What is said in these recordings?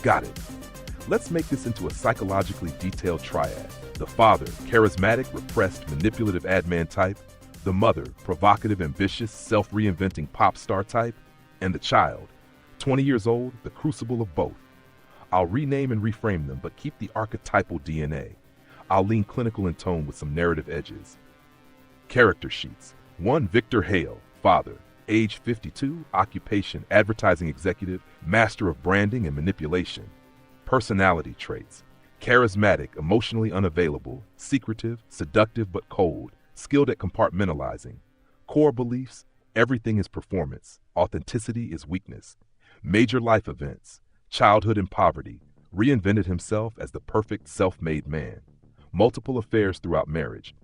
Got it. Let's make this into a psychologically detailed triad. The father, charismatic, repressed, manipulative ad man type. The mother, provocative, ambitious, self-reinventing pop star type. And the child, 20 years old, the crucible of both. I'll rename and reframe them, but keep the archetypal DNA. I'll lean clinical in tone with some narrative edges. Character sheets. 1. Victor Hale, father, age 52, occupation, advertising executive, master of branding and manipulation. Personality traits. Charismatic, emotionally unavailable, secretive, seductive but cold, skilled at compartmentalizing. Core beliefs, everything is performance, authenticity is weakness. Major life events. Childhood in poverty, reinvented himself as the perfect self-made man. Multiple affairs throughout marriage.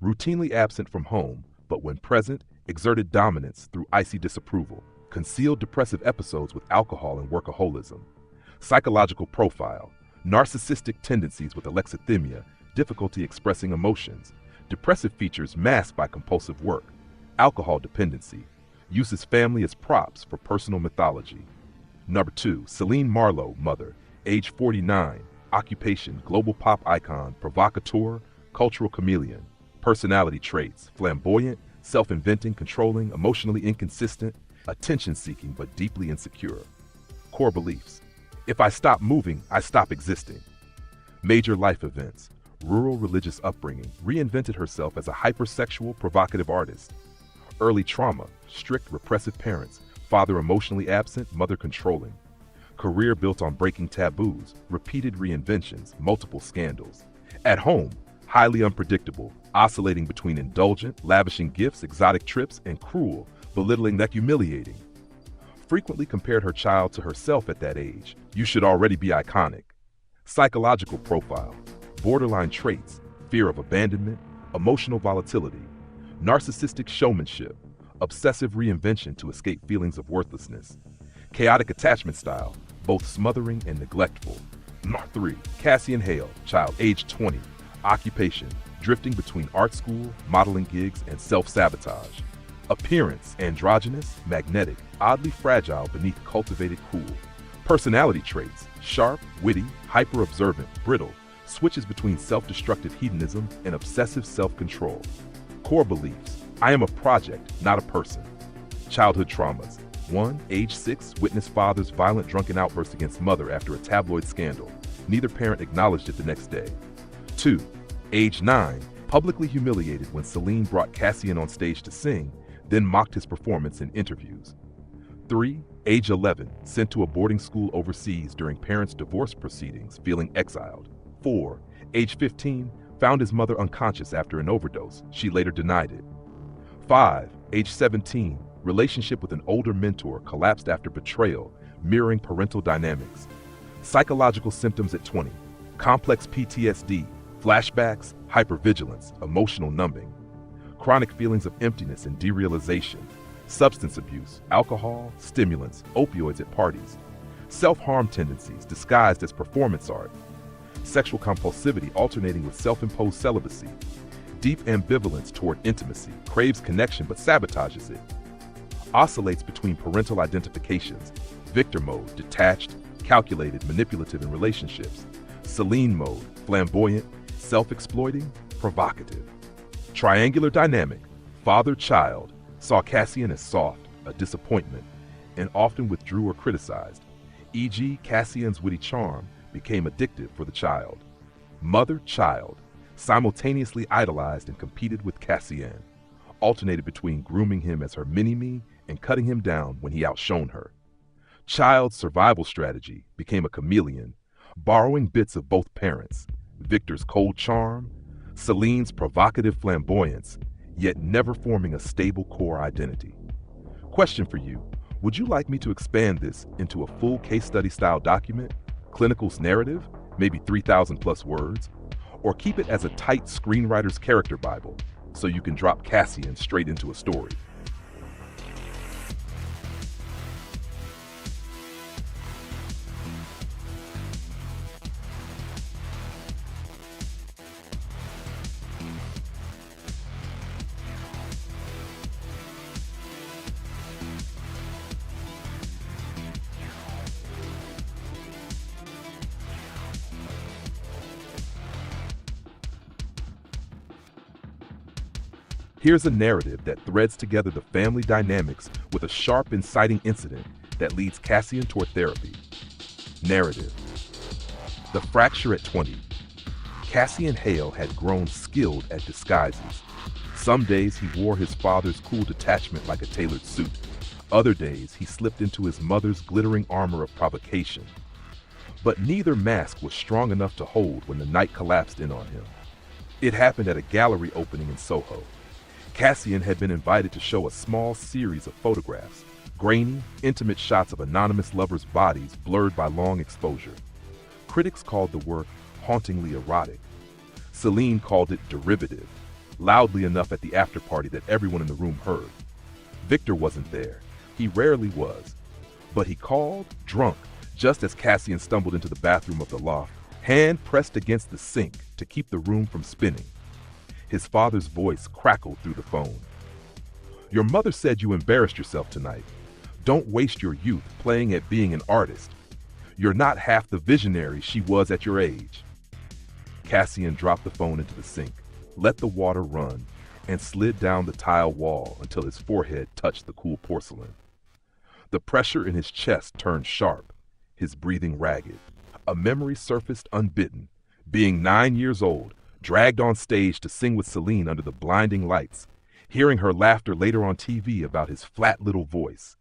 Routinely absent from home, but when present, exerted dominance through icy disapproval. Concealed depressive episodes with alcohol and workaholism. Psychological profile. Narcissistic tendencies with alexithymia, difficulty expressing emotions. Depressive features masked by compulsive work. Alcohol dependency. Uses family as props for personal mythology. Number 2, Celine Marlowe, mother, age 49, occupation, global pop icon, provocateur, cultural chameleon. Personality traits, flamboyant, self-inventing, controlling, emotionally inconsistent, attention-seeking but deeply insecure. Core beliefs. If I stop moving, I stop existing. Major life events. Rural religious upbringing, reinvented herself as a hypersexual, provocative artist. Early trauma, strict, repressive parents, father emotionally absent, mother controlling. Career built on breaking taboos, repeated reinventions, multiple scandals. At home, highly unpredictable, oscillating between indulgent, lavishing gifts, exotic trips, and cruel, belittling that humiliating. Frequently compared her child to herself at that age. You should already be iconic. Psychological profile. Borderline traits, fear of abandonment, emotional volatility. Narcissistic showmanship, obsessive reinvention to escape feelings of worthlessness. Chaotic attachment style, both smothering and neglectful. Mark 3, Cassian Hale, child, age 20, occupation, drifting between art school, modeling gigs, and self-sabotage. Appearance, androgynous, magnetic, oddly fragile beneath cultivated cool. Personality traits, sharp, witty, hyper-observant, brittle, switches between self-destructive hedonism and obsessive self-control. Core beliefs, I am a project, not a person. Childhood traumas. 1. Age 6, witnessed father's violent drunken outburst against mother after a tabloid scandal. Neither parent acknowledged it the next day. 2. Age 9, publicly humiliated when Celine brought Cassian on stage to sing, then mocked his performance in interviews. 3. Age 11, sent to a boarding school overseas during parents' divorce proceedings, feeling exiled. 4. Age 15, found his mother unconscious after an overdose. She later denied it. 5. Age 17, relationship with an older mentor collapsed after betrayal, mirroring parental dynamics. Psychological symptoms at 20. Complex PTSD, flashbacks, hypervigilance, emotional numbing. Chronic feelings of emptiness and derealization. Substance abuse, alcohol, stimulants, opioids at parties. Self-harm tendencies disguised as performance art. Sexual compulsivity alternating with self-imposed celibacy. Deep ambivalence toward intimacy, craves connection but sabotages it. Oscillates between parental identifications, victor mode, detached, calculated, manipulative in relationships. Celine mode, flamboyant, self-exploiting, provocative. Triangular dynamic, father-child, saw Cassian as soft, a disappointment, and often withdrew or criticized. E.g., Cassian's witty charm became addictive for the child. Mother-child, simultaneously idolized and competed with Cassian, alternated between grooming him as her mini-me and cutting him down when he outshone her. Child's survival strategy became a chameleon, borrowing bits of both parents, Victor's cold charm, Celine's provocative flamboyance, yet never forming a stable core identity. Question for you, would you like me to expand this into a full case study style document, clinical's narrative, maybe 3,000 plus words, or keep it as a tight screenwriter's character Bible so you can drop Cassian straight into a story? Here's a narrative that threads together the family dynamics with a sharp, inciting incident that leads Cassian toward therapy. Narrative: the fracture at 20. Cassian Hale had grown skilled at disguises. Some days he wore his father's cool detachment like a tailored suit. Other days he slipped into his mother's glittering armor of provocation. But neither mask was strong enough to hold when the night collapsed in on him. It happened at a gallery opening in Soho. Cassian had been invited to show a small series of photographs, grainy, intimate shots of anonymous lovers' bodies blurred by long exposure. Critics called the work hauntingly erotic. Celine called it derivative, loudly enough at the after-party that everyone in the room heard. Victor wasn't there. He rarely was. But he called, drunk, just as Cassian stumbled into the bathroom of the loft, hand pressed against the sink to keep the room from spinning. His father's voice crackled through the phone. "Your mother said you embarrassed yourself tonight. Don't waste your youth playing at being an artist. You're not half the visionary she was at your age." Cassian dropped the phone into the sink, let the water run, and slid down the tile wall until his forehead touched the cool porcelain. The pressure in his chest turned sharp, his breathing ragged. A memory surfaced unbidden, being 9 years old, dragged on stage to sing with Celine under the blinding lights, hearing her laughter later on TV about his flat little voice.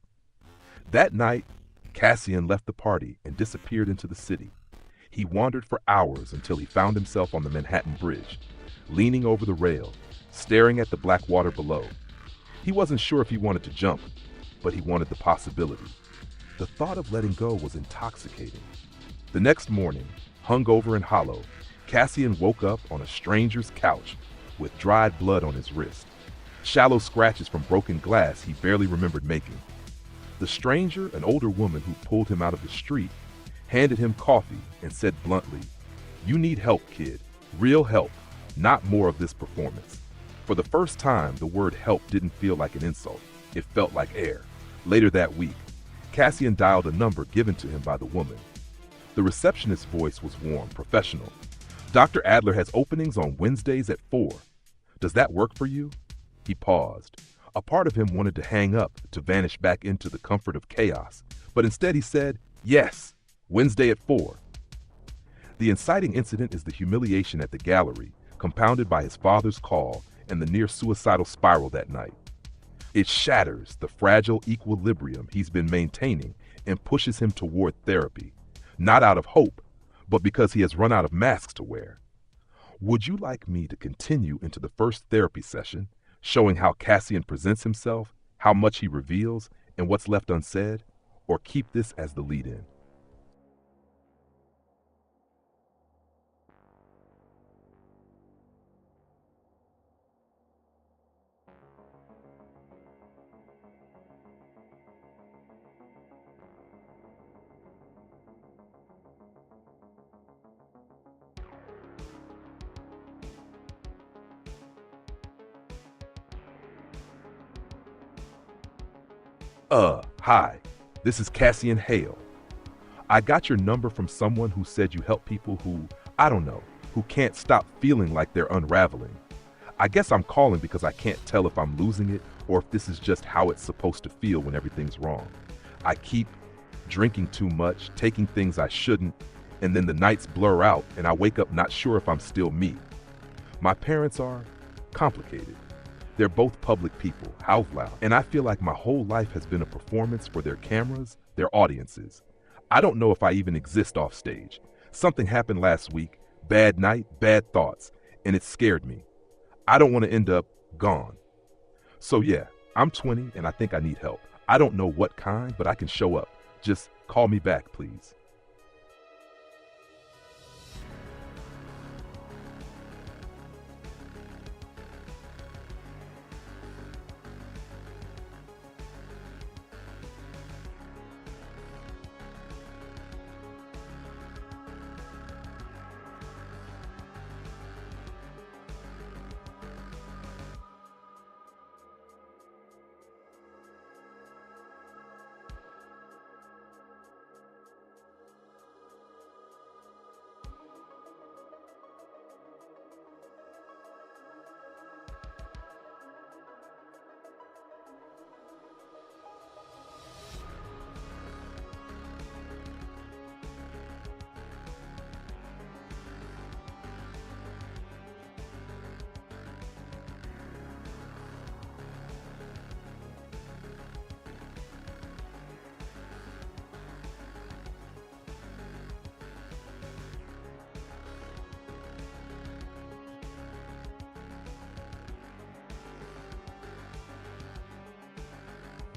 That night, Cassian left the party and disappeared into the city. He wandered for hours until he found himself on the Manhattan Bridge, leaning over the rail, staring at the black water below. He wasn't sure if he wanted to jump, but he wanted the possibility. The thought of letting go was intoxicating. The next morning, hungover and hollow, Cassian woke up on a stranger's couch with dried blood on his wrist, shallow scratches from broken glass he barely remembered making. The stranger, an older woman who pulled him out of the street, handed him coffee and said bluntly, "You need help, kid. Real help, not more of this performance." For the first time, the word help didn't feel like an insult. It felt like air. Later that week, Cassian dialed a number given to him by the woman. The receptionist's voice was warm, professional. "Dr. Adler has openings on Wednesdays at 4. Does that work for you?" He paused. A part of him wanted to hang up, to vanish back into the comfort of chaos, but instead he said, "Yes, Wednesday at 4. The inciting incident is the humiliation at the gallery, compounded by his father's call and the near-suicidal spiral that night. It shatters the fragile equilibrium he's been maintaining and pushes him toward therapy, not out of hope, but because he has run out of masks to wear. Would you like me to continue into the first therapy session, showing how Cassian presents himself, how much he reveals, and what's left unsaid, or keep this as the lead-in? Hi, this is Cassian Hale. I got your number from someone who said you help people who, I don't know, who can't stop feeling like they're unraveling. I guess I'm calling because I can't tell if I'm losing it or if this is just how it's supposed to feel when everything's wrong. I keep drinking too much, taking things I shouldn't, and then the nights blur out and I wake up not sure if I'm still me. My parents are complicated. They're both public people, Hauvlau, and I feel like my whole life has been a performance for their cameras, their audiences. I don't know if I even exist off stage. Something happened last week, bad night, bad thoughts, and it scared me. I don't want to end up gone. So yeah, I'm 20 and I think I need help. I don't know what kind, but I can show up. Just call me back, please.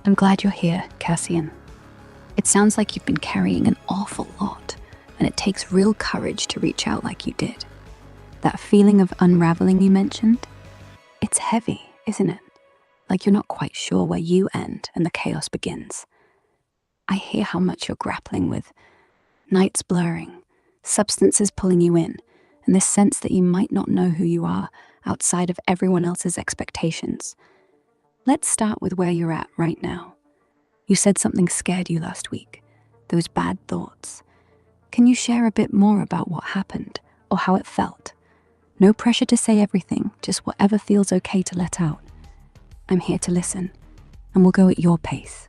I'm glad you're here, Cassian. It sounds like you've been carrying an awful lot, and it takes real courage to reach out like you did. That feeling of unraveling you mentioned, it's heavy, isn't it? Like you're not quite sure where you end and the chaos begins. I hear how much you're grappling with nights blurring, substances pulling you in, and this sense that you might not know who you are outside of everyone else's expectations. Let's start with where you're at right now. You said something scared you last week, those bad thoughts. Can you share a bit more about what happened or how it felt? No pressure to say everything, just whatever feels okay to let out. I'm here to listen, and we'll go at your pace.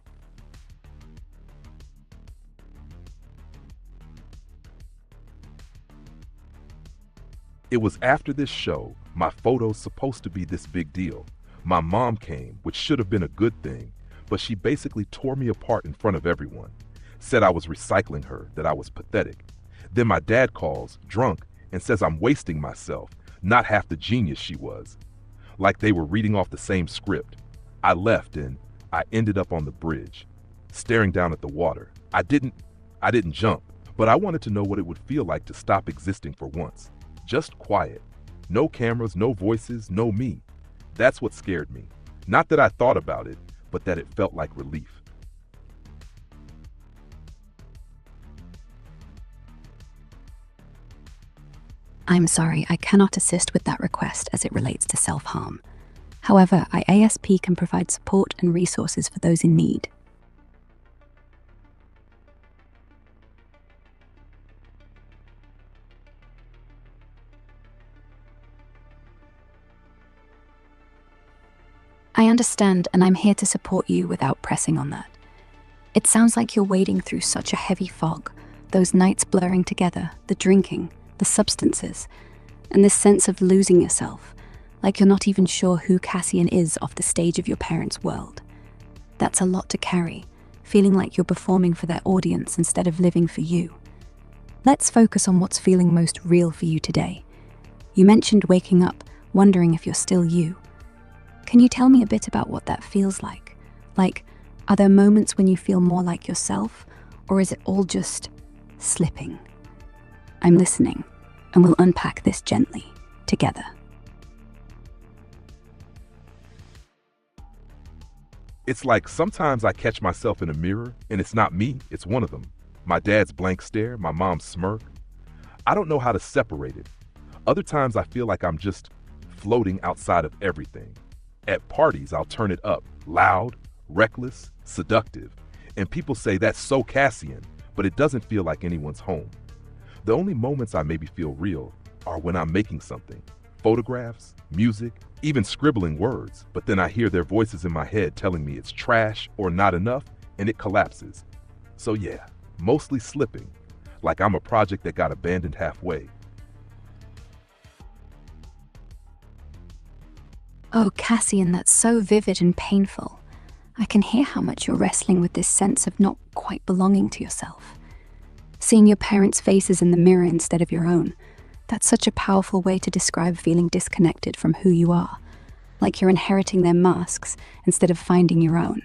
It was after this show, my photo's supposed to be this big deal. My mom came, which should have been a good thing, but she basically tore me apart in front of everyone. Said I was recycling her, that I was pathetic. Then my dad calls, drunk, and says I'm wasting myself, not half the genius she was. Like they were reading off the same script. I left and I ended up on the bridge, staring down at the water. I didn't jump, but I wanted to know what it would feel like to stop existing for once. Just quiet. No cameras, no voices, no me. That's what scared me. Not that I thought about it, but that it felt like relief. I'm sorry, I cannot assist with that request as it relates to self-harm. However, IASP can provide support and resources for those in need. I understand, and I'm here to support you without pressing on that. It sounds like you're wading through such a heavy fog, those nights blurring together, the drinking, the substances, and this sense of losing yourself, like you're not even sure who Cassian is off the stage of your parents' world. That's a lot to carry, feeling like you're performing for their audience instead of living for you. Let's focus on what's feeling most real for you today. You mentioned waking up, wondering if you're still you. Can you tell me a bit about what that feels like? Like, are there moments when you feel more like yourself, or is it all just slipping? I'm listening, and we'll unpack this gently, together. It's like sometimes I catch myself in a mirror, and it's not me, it's one of them. My dad's blank stare, my mom's smirk. I don't know how to separate it. Other times I feel like I'm just floating outside of everything. At parties, I'll turn it up, loud, reckless, seductive, and people say that's so Cassian, but it doesn't feel like anyone's home. The only moments I maybe feel real are when I'm making something, photographs, music, even scribbling words, but then I hear their voices in my head telling me it's trash or not enough, and it collapses. So yeah, mostly slipping, like I'm a project that got abandoned halfway. Oh, Cassian, that's so vivid and painful. I can hear how much you're wrestling with this sense of not quite belonging to yourself. Seeing your parents' faces in the mirror instead of your own, that's such a powerful way to describe feeling disconnected from who you are, like you're inheriting their masks instead of finding your own.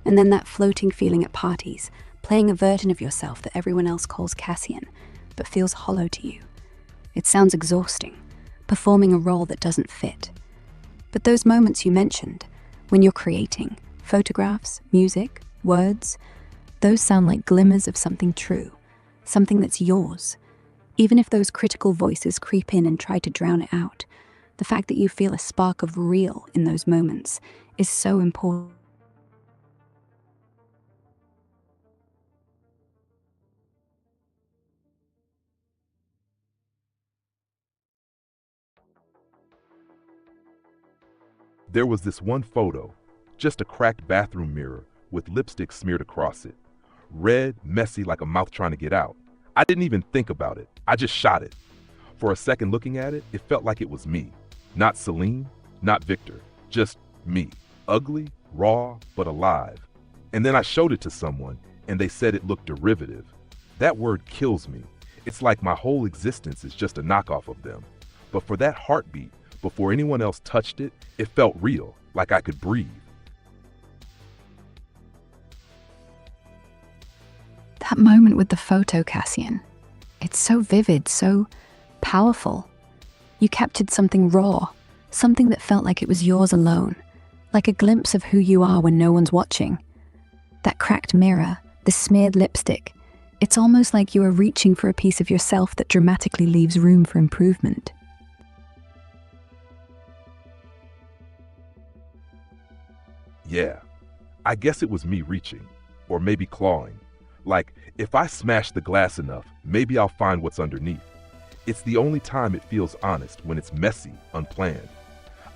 And then that floating feeling at parties, playing a version of yourself that everyone else calls Cassian, but feels hollow to you. It sounds exhausting, performing a role that doesn't fit. But those moments you mentioned, when you're creating, photographs, music, words, those sound like glimmers of something true, something that's yours. Even if those critical voices creep in and try to drown it out, the fact that you feel a spark of real in those moments is so important. There was this one photo, just a cracked bathroom mirror with lipstick smeared across it. Red, messy, like a mouth trying to get out. I didn't even think about it. I just shot it. For a second looking at it, it felt like it was me. Not Celine, not Victor, just me. Ugly, raw, but alive. And then I showed it to someone, and they said it looked derivative. That word kills me. It's like my whole existence is just a knockoff of them. But for that heartbeat, before anyone else touched it, it felt real, like I could breathe. That moment with the photo, Cassian. It's so vivid, so powerful. You captured something raw, something that felt like it was yours alone, like a glimpse of who you are when no one's watching. That cracked mirror, the smeared lipstick, it's almost like you are reaching for a piece of yourself that dramatically leaves room for improvement. Yeah, I guess it was me reaching, or maybe clawing. Like, if I smash the glass enough, maybe I'll find what's underneath. It's the only time it feels honest, when it's messy, unplanned.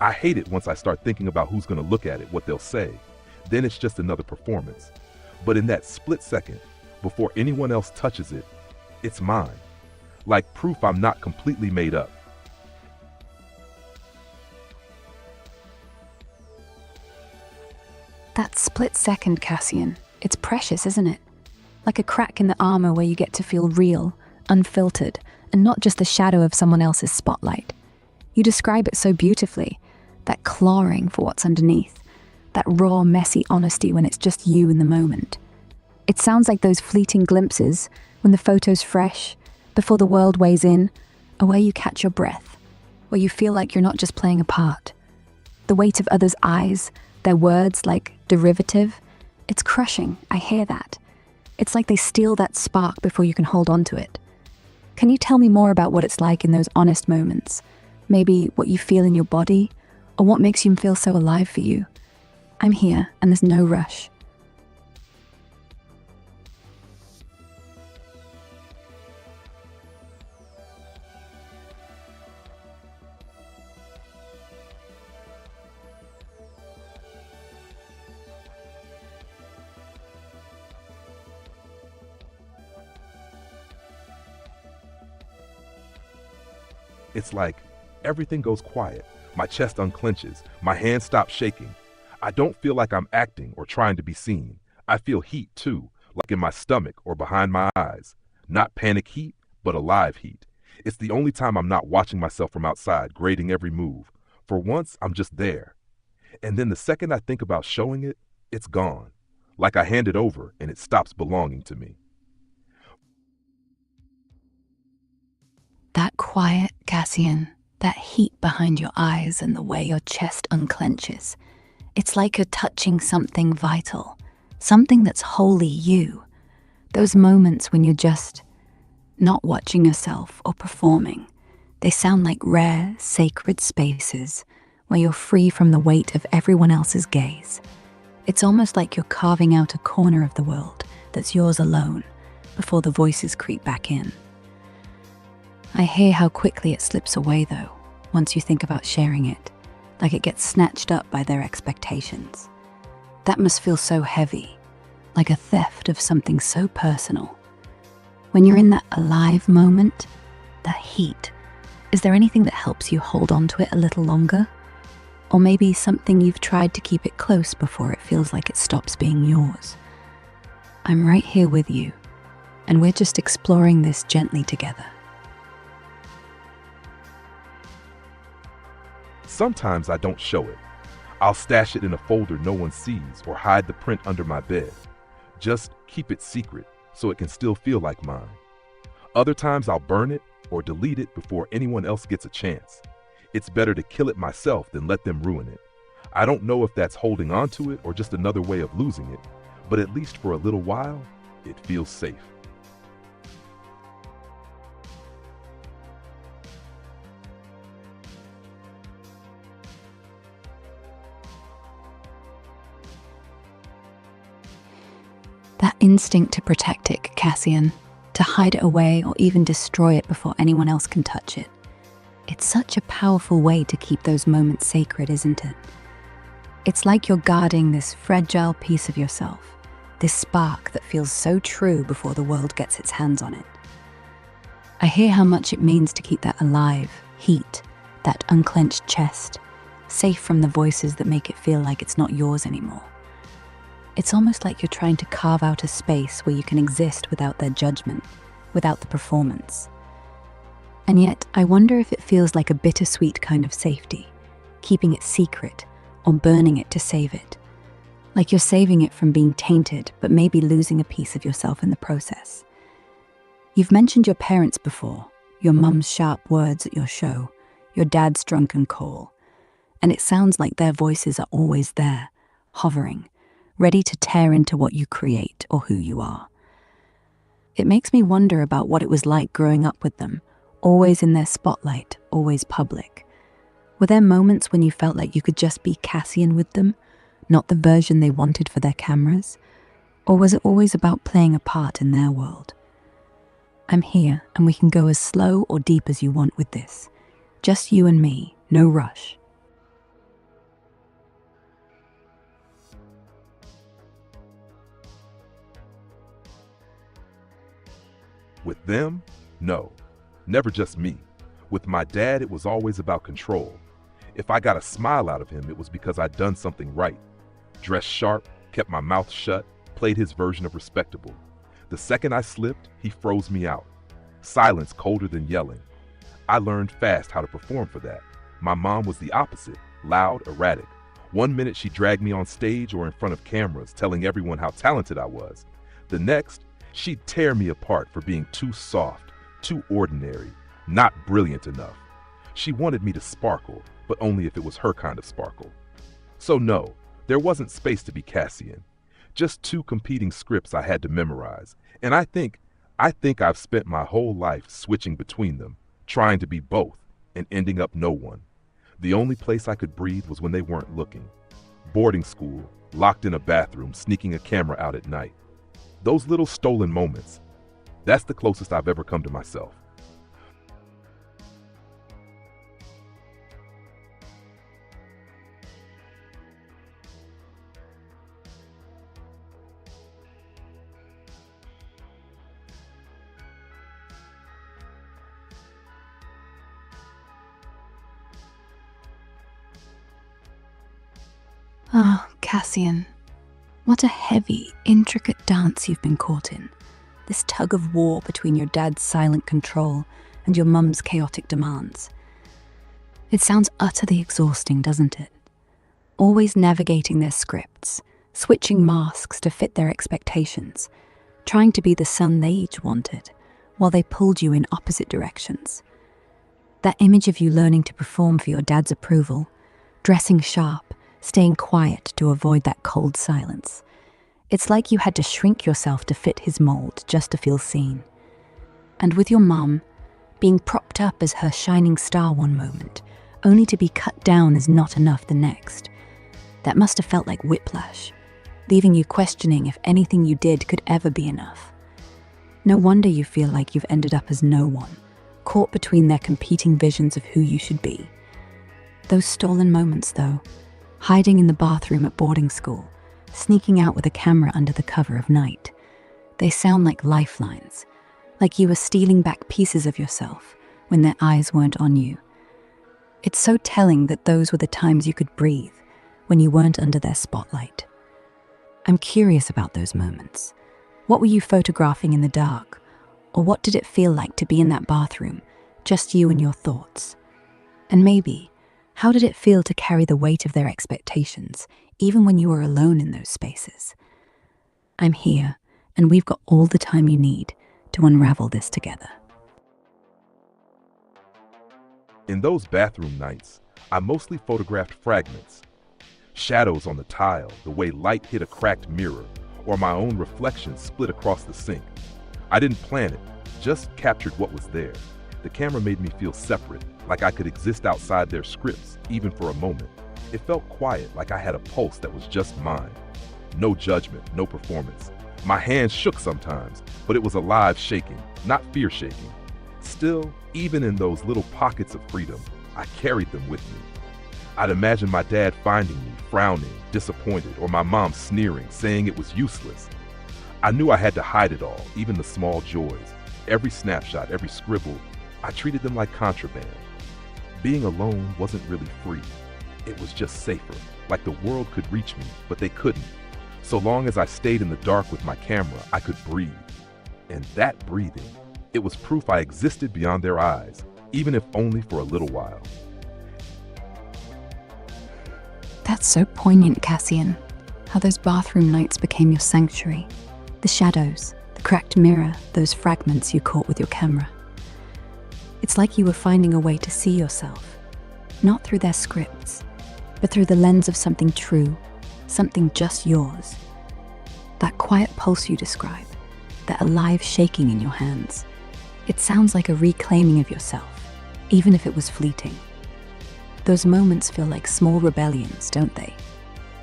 I hate it once I start thinking about who's gonna look at it, what they'll say. Then it's just another performance. But in that split second, before anyone else touches it, it's mine. Like proof I'm not completely made up. That split second, Cassian, it's precious, isn't it? Like a crack in the armor where you get to feel real, unfiltered, and not just the shadow of someone else's spotlight. You describe it so beautifully, that clawing for what's underneath, that raw, messy honesty when it's just you in the moment. It sounds like those fleeting glimpses, when the photo's fresh, before the world weighs in, or where you catch your breath, where you feel like you're not just playing a part. The weight of others' eyes, their words like derivative, it's crushing, I hear that. It's like they steal that spark before you can hold on to it. Can you tell me more about what it's like in those honest moments? Maybe what you feel in your body, or what makes you feel so alive for you? I'm here, and there's no rush. It's like everything goes quiet. My chest unclenches. My hands stop shaking. I don't feel like I'm acting or trying to be seen. I feel heat too, like in my stomach or behind my eyes. Not panic heat, but alive heat. It's the only time I'm not watching myself from outside, grading every move. For once, I'm just there. And then the second I think about showing it, it's gone. Like I hand it over and it stops belonging to me. That quiet, Cassian, that heat behind your eyes and the way your chest unclenches. It's like you're touching something vital, something that's wholly you. Those moments when you're just not watching yourself or performing, they sound like rare, sacred spaces where you're free from the weight of everyone else's gaze. It's almost like you're carving out a corner of the world that's yours alone before the voices creep back in. I hear how quickly it slips away, though, once you think about sharing it, like it gets snatched up by their expectations. That must feel so heavy, like a theft of something so personal. When you're in that alive moment, that heat, is there anything that helps you hold on to it a little longer? Or maybe something you've tried to keep it close before it feels like it stops being yours? I'm right here with you, and we're just exploring this gently together. Sometimes I don't show it. I'll stash it in a folder no one sees or hide the print under my bed. Just keep it secret so it can still feel like mine. Other times I'll burn it or delete it before anyone else gets a chance. It's better to kill it myself than let them ruin it. I don't know if that's holding on to it or just another way of losing it, but at least for a little while, it feels safe. That instinct to protect it, Cassian, to hide it away or even destroy it before anyone else can touch it. It's such a powerful way to keep those moments sacred, isn't it? It's like you're guarding this fragile piece of yourself, this spark that feels so true before the world gets its hands on it. I hear how much it means to keep that alive, heat, that unclenched chest, safe from the voices that make it feel like it's not yours anymore. It's almost like you're trying to carve out a space where you can exist without their judgment, without the performance. And yet, I wonder if it feels like a bittersweet kind of safety, keeping it secret or burning it to save it. like you're saving it from being tainted, but maybe losing a piece of yourself in the process. You've mentioned your parents before, your mum's sharp words at your show, your dad's drunken call, and it sounds like their voices are always there, hovering, ready to tear into what you create or who you are. It makes me wonder about what it was like growing up with them, always in their spotlight, always public. Were there moments when you felt like you could just be Cassian with them, not the version they wanted for their cameras? Or was it always about playing a part in their world? I'm here, and we can go as slow or deep as you want with this. Just you and me, no rush. With them? No. Never just me. With my dad, it was always about control. If I got a smile out of him, it was because I'd done something right. Dressed sharp, kept my mouth shut, played his version of respectable. The second I slipped, he froze me out. Silence colder than yelling. I learned fast how to perform for that. My mom was the opposite, loud, erratic. One minute she dragged me on stage or in front of cameras, telling everyone how talented I was. The next, she'd tear me apart for being too soft, too ordinary, not brilliant enough. She wanted me to sparkle, but only if it was her kind of sparkle. So no, there wasn't space to be Cassian. Just two competing scripts I had to memorize. And I think I've spent my whole life switching between them, trying to be both, and ending up no one. The only place I could breathe was when they weren't looking. Boarding school, locked in a bathroom, sneaking a camera out at night. Those little stolen moments, that's the closest I've ever come to myself. Ah, Cassian. What a heavy, intricate dance you've been caught in. This tug of war between your dad's silent control and your mum's chaotic demands. It sounds utterly exhausting, doesn't it? Always navigating their scripts, switching masks to fit their expectations, trying to be the son they each wanted, while they pulled you in opposite directions. That image of you learning to perform for your dad's approval, dressing sharp, staying quiet to avoid that cold silence. It's like you had to shrink yourself to fit his mold just to feel seen. And with your mum, being propped up as her shining star one moment, only to be cut down as not enough the next. That must have felt like whiplash, leaving you questioning if anything you did could ever be enough. No wonder you feel like you've ended up as no one, caught between their competing visions of who you should be. Those stolen moments, though, hiding in the bathroom at boarding school, sneaking out with a camera under the cover of night. They sound like lifelines, like you were stealing back pieces of yourself when their eyes weren't on you. It's so telling that those were the times you could breathe, when you weren't under their spotlight. I'm curious about those moments. What were you photographing in the dark? Or what did it feel like to be in that bathroom, just you and your thoughts? And maybe, how did it feel to carry the weight of their expectations, even when you were alone in those spaces? I'm here, and we've got all the time you need to unravel this together. In those bathroom nights, I mostly photographed fragments. Shadows on the tile, the way light hit a cracked mirror, or my own reflection split across the sink. I didn't plan it, just captured what was there. The camera made me feel separate, like I could exist outside their scripts, even for a moment. It felt quiet, like I had a pulse that was just mine. No judgment, no performance. My hands shook sometimes, but it was alive shaking, not fear shaking. Still, even in those little pockets of freedom, I carried them with me. I'd imagine my dad finding me, frowning, disappointed, or my mom sneering, saying it was useless. I knew I had to hide it all, even the small joys. Every snapshot, every scribble, I treated them like contraband. Being alone wasn't really free. It was just safer, like the world could reach me, but they couldn't. So long as I stayed in the dark with my camera, I could breathe. And that breathing, it was proof I existed beyond their eyes, even if only for a little while. That's so poignant, Cassian. how those bathroom nights became your sanctuary. The shadows, the cracked mirror, those fragments you caught with your camera. It's like you were finding a way to see yourself, not through their scripts, but through the lens of something true, something just yours. That quiet pulse you describe, that alive shaking in your hands. It sounds like a reclaiming of yourself, even if it was fleeting. Those moments feel like small rebellions, don't they?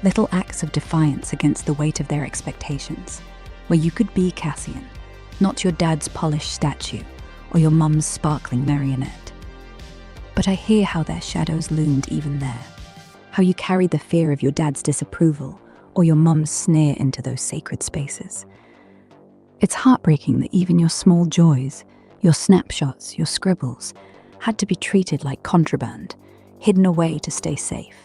Little acts of defiance against the weight of their expectations, where you could be Cassian, not your dad's polished statue or your mum's sparkling marionette. But I hear how their shadows loomed even there, how you carried the fear of your dad's disapproval or your mum's sneer into those sacred spaces. It's heartbreaking that even your small joys, your snapshots, your scribbles, had to be treated like contraband, hidden away to stay safe.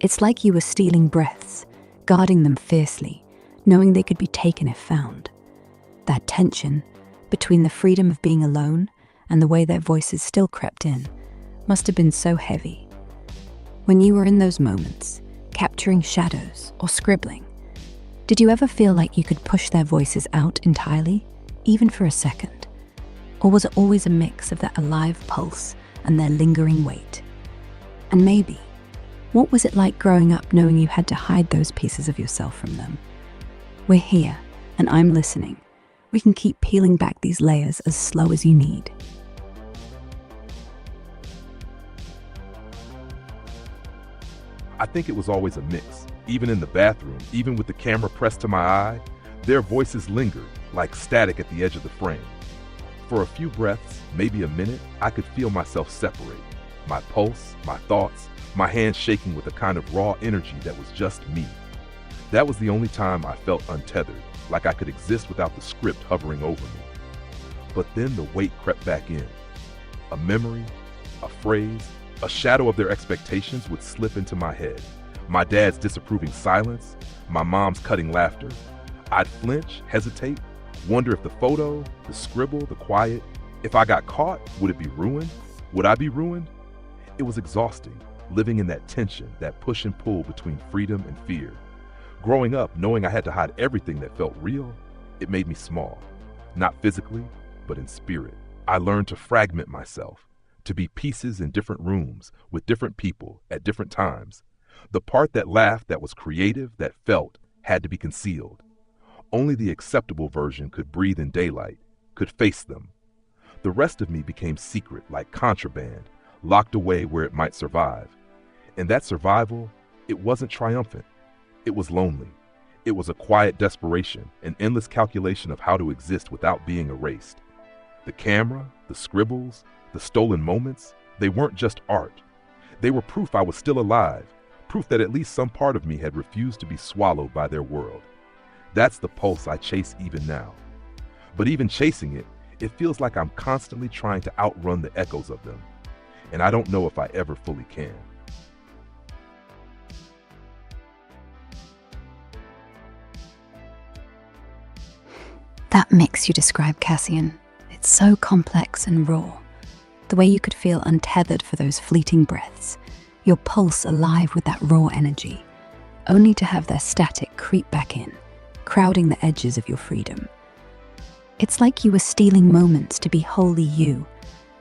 It's like you were stealing breaths, guarding them fiercely, knowing they could be taken if found. That tension between the freedom of being alone and the way their voices still crept in must have been so heavy. When you were in those moments, capturing shadows or scribbling, did you ever feel like you could push their voices out entirely, even for a second? Or was it always a mix of that alive pulse and their lingering weight? And maybe, what was it like growing up knowing you had to hide those pieces of yourself from them? We're here, and I'm listening. We can keep peeling back these layers as slow as you need. I think it was always a mix. Even in the bathroom, even with the camera pressed to my eye, their voices lingered like static at the edge of the frame. For a few breaths, maybe a minute, I could feel myself separate. My pulse, my thoughts, my hands shaking with a kind of raw energy that was just me. That was the only time I felt untethered, like I could exist without the script hovering over me. But then the weight crept back in. A memory, a phrase, a shadow of their expectations would slip into my head. My dad's disapproving silence, my mom's cutting laughter. I'd flinch, hesitate, wonder if the photo, the scribble, the quiet, if I got caught, would it be ruined? Would I be ruined? It was exhausting, living in that tension, that push and pull between freedom and fear. Growing up, knowing I had to hide everything that felt real, it made me small. Not physically, but in spirit. I learned to fragment myself, to be pieces in different rooms, with different people, at different times. The part that laughed, that was creative, that felt, had to be concealed. Only the acceptable version could breathe in daylight, could face them. The rest of me became secret, like contraband, locked away where it might survive. And that survival, it wasn't triumphant. It was lonely. It was a quiet desperation, an endless calculation of how to exist without being erased. The camera, the scribbles, the stolen moments, they weren't just art. They were proof I was still alive, proof that at least some part of me had refused to be swallowed by their world. That's the pulse I chase even now. But even chasing it, it feels like I'm constantly trying to outrun the echoes of them. And I don't know if I ever fully can. That mix you describe, Cassian, it's so complex and raw. The way you could feel untethered for those fleeting breaths, your pulse alive with that raw energy, only to have their static creep back in, crowding the edges of your freedom. It's like you were stealing moments to be wholly you,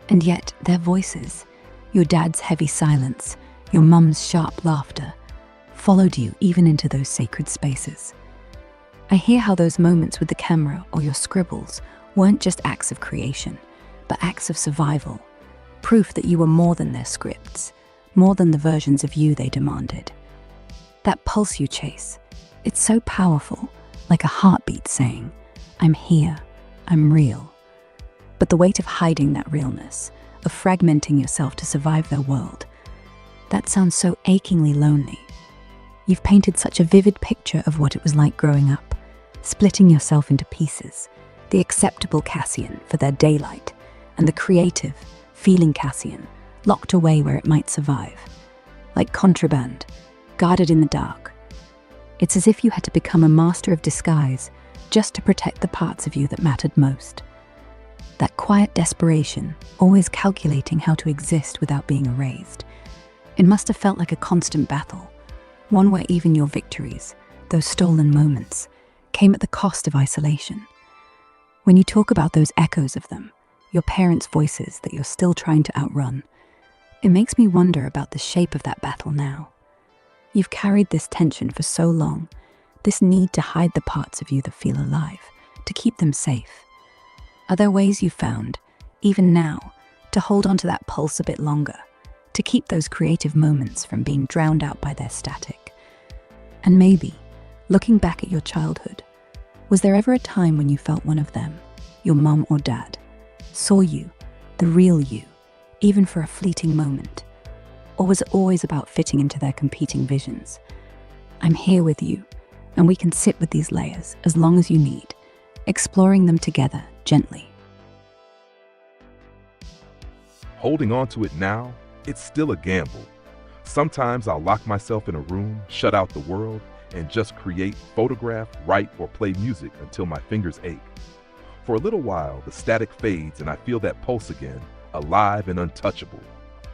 and yet their voices, your dad's heavy silence, your mum's sharp laughter, followed you even into those sacred spaces. I hear how those moments with the camera or your scribbles weren't just acts of creation, but acts of survival, proof that you were more than their scripts, more than the versions of you they demanded. That pulse you chase, it's so powerful, like a heartbeat saying, I'm here, I'm real. But the weight of hiding that realness, of fragmenting yourself to survive their world, that sounds so achingly lonely. You've painted such a vivid picture of what it was like growing up, splitting yourself into pieces, the acceptable Cassian for their daylight, and the creative, feeling Cassian, locked away where it might survive. Like contraband, guarded in the dark. It's as if you had to become a master of disguise just to protect the parts of you that mattered most. That quiet desperation, always calculating how to exist without being erased. It must have felt like a constant battle, one where even your victories, those stolen moments, came at the cost of isolation. When you talk about those echoes of them, your parents' voices that you're still trying to outrun, it makes me wonder about the shape of that battle now. You've carried this tension for so long, this need to hide the parts of you that feel alive, to keep them safe. Are there ways you've found, even now, to hold on to that pulse a bit longer, to keep those creative moments from being drowned out by their static? And maybe, looking back at your childhood, was there ever a time when you felt one of them, your mum or dad, saw you, the real you, even for a fleeting moment? Or was it always about fitting into their competing visions? I'm here with you, and we can sit with these layers as long as you need, exploring them together gently. Holding on to it now, it's still a gamble. Sometimes I'll lock myself in a room, shut out the world, and just create, photograph, write, or play music until my fingers ache. For a little while, the static fades and I feel that pulse again, alive and untouchable.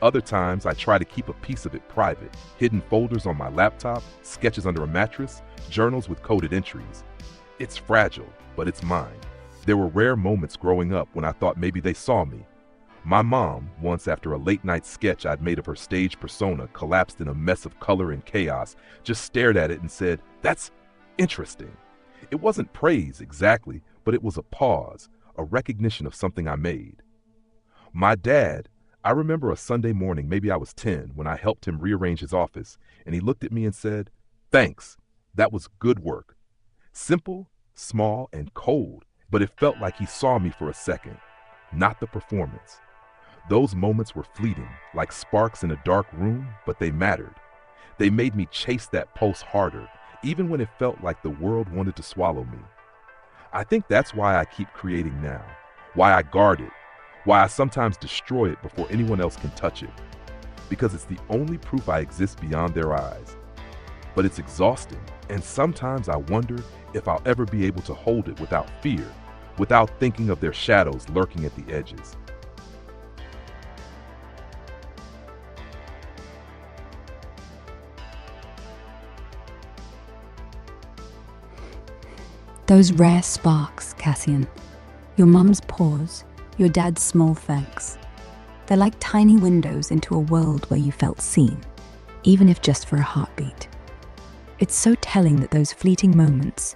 Other times, I try to keep a piece of it private, hidden folders on my laptop, sketches under a mattress, journals with coded entries. It's fragile, but it's mine. There were rare moments growing up when I thought maybe they saw me. My mom, once after a late-night sketch I'd made of her stage persona collapsed in a mess of color and chaos, just stared at it and said, "That's interesting." It wasn't praise exactly, but it was a pause, a recognition of something I made. My dad, I remember a Sunday morning, maybe I was 10, when I helped him rearrange his office, and he looked at me and said, "Thanks, that was good work." Simple, small, and cold, but it felt like he saw me for a second, not the performance. Those moments were fleeting, like sparks in a dark room, but they mattered. They made me chase that pulse harder, even when it felt like the world wanted to swallow me. I think that's why I keep creating now, why I guard it, why I sometimes destroy it before anyone else can touch it. Because it's the only proof I exist beyond their eyes. But it's exhausting, and sometimes I wonder if I'll ever be able to hold it without fear, without thinking of their shadows lurking at the edges. Those rare sparks, Cassian. Your mum's pause, your dad's small thanks. They're like tiny windows into a world where you felt seen, even if just for a heartbeat. It's so telling that those fleeting moments,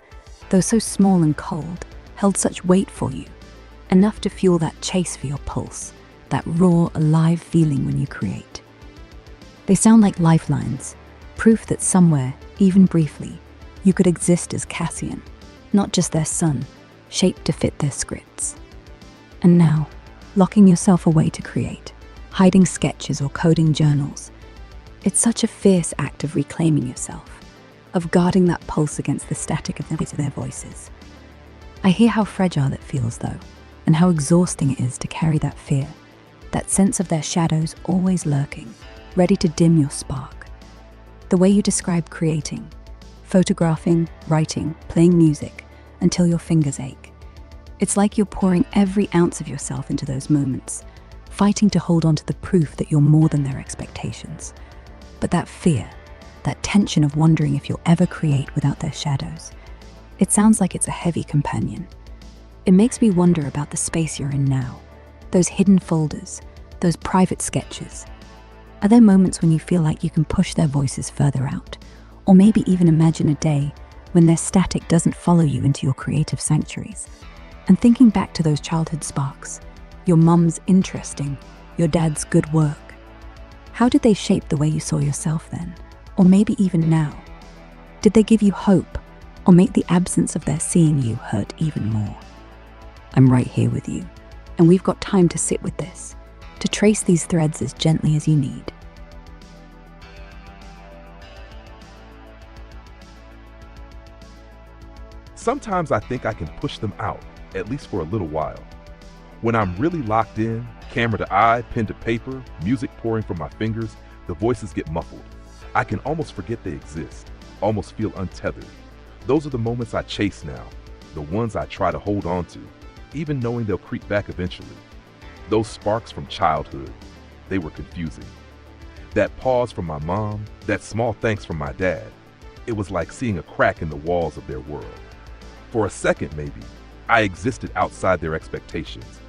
though so small and cold, held such weight for you, enough to fuel that chase for your pulse, that raw, alive feeling when you create. They sound like lifelines, proof that somewhere, even briefly, you could exist as Cassian, not just their son, shaped to fit their scripts. And now, locking yourself away to create, hiding sketches or coding journals, it's such a fierce act of reclaiming yourself, of guarding that pulse against the static of their voices. I hear how fragile it feels, though, and how exhausting it is to carry that fear, that sense of their shadows always lurking, ready to dim your spark. The way you describe creating, photographing, writing, playing music, until your fingers ache. It's like you're pouring every ounce of yourself into those moments, fighting to hold on to the proof that you're more than their expectations. But that fear, that tension of wondering if you'll ever create without their shadows, it sounds like it's a heavy companion. It makes me wonder about the space you're in now, those hidden folders, those private sketches. Are there moments when you feel like you can push their voices further out, or maybe even imagine a day when their static doesn't follow you into your creative sanctuaries? And thinking back to those childhood sparks, your mum's interesting, your dad's good work, how did they shape the way you saw yourself then? Or maybe even now? Did they give you hope, or make the absence of their seeing you hurt even more? I'm right here with you, and we've got time to sit with this, to trace these threads as gently as you need. Sometimes I think I can push them out, at least for a little while. When I'm really locked in, camera to eye, pen to paper, music pouring from my fingers, the voices get muffled. I can almost forget they exist, almost feel untethered. Those are the moments I chase now, the ones I try to hold on to, even knowing they'll creep back eventually. Those sparks from childhood, they were confusing. That pause from my mom, that small thanks from my dad, It was like seeing a crack in the walls of their world. For a second, maybe, I existed outside their expectations,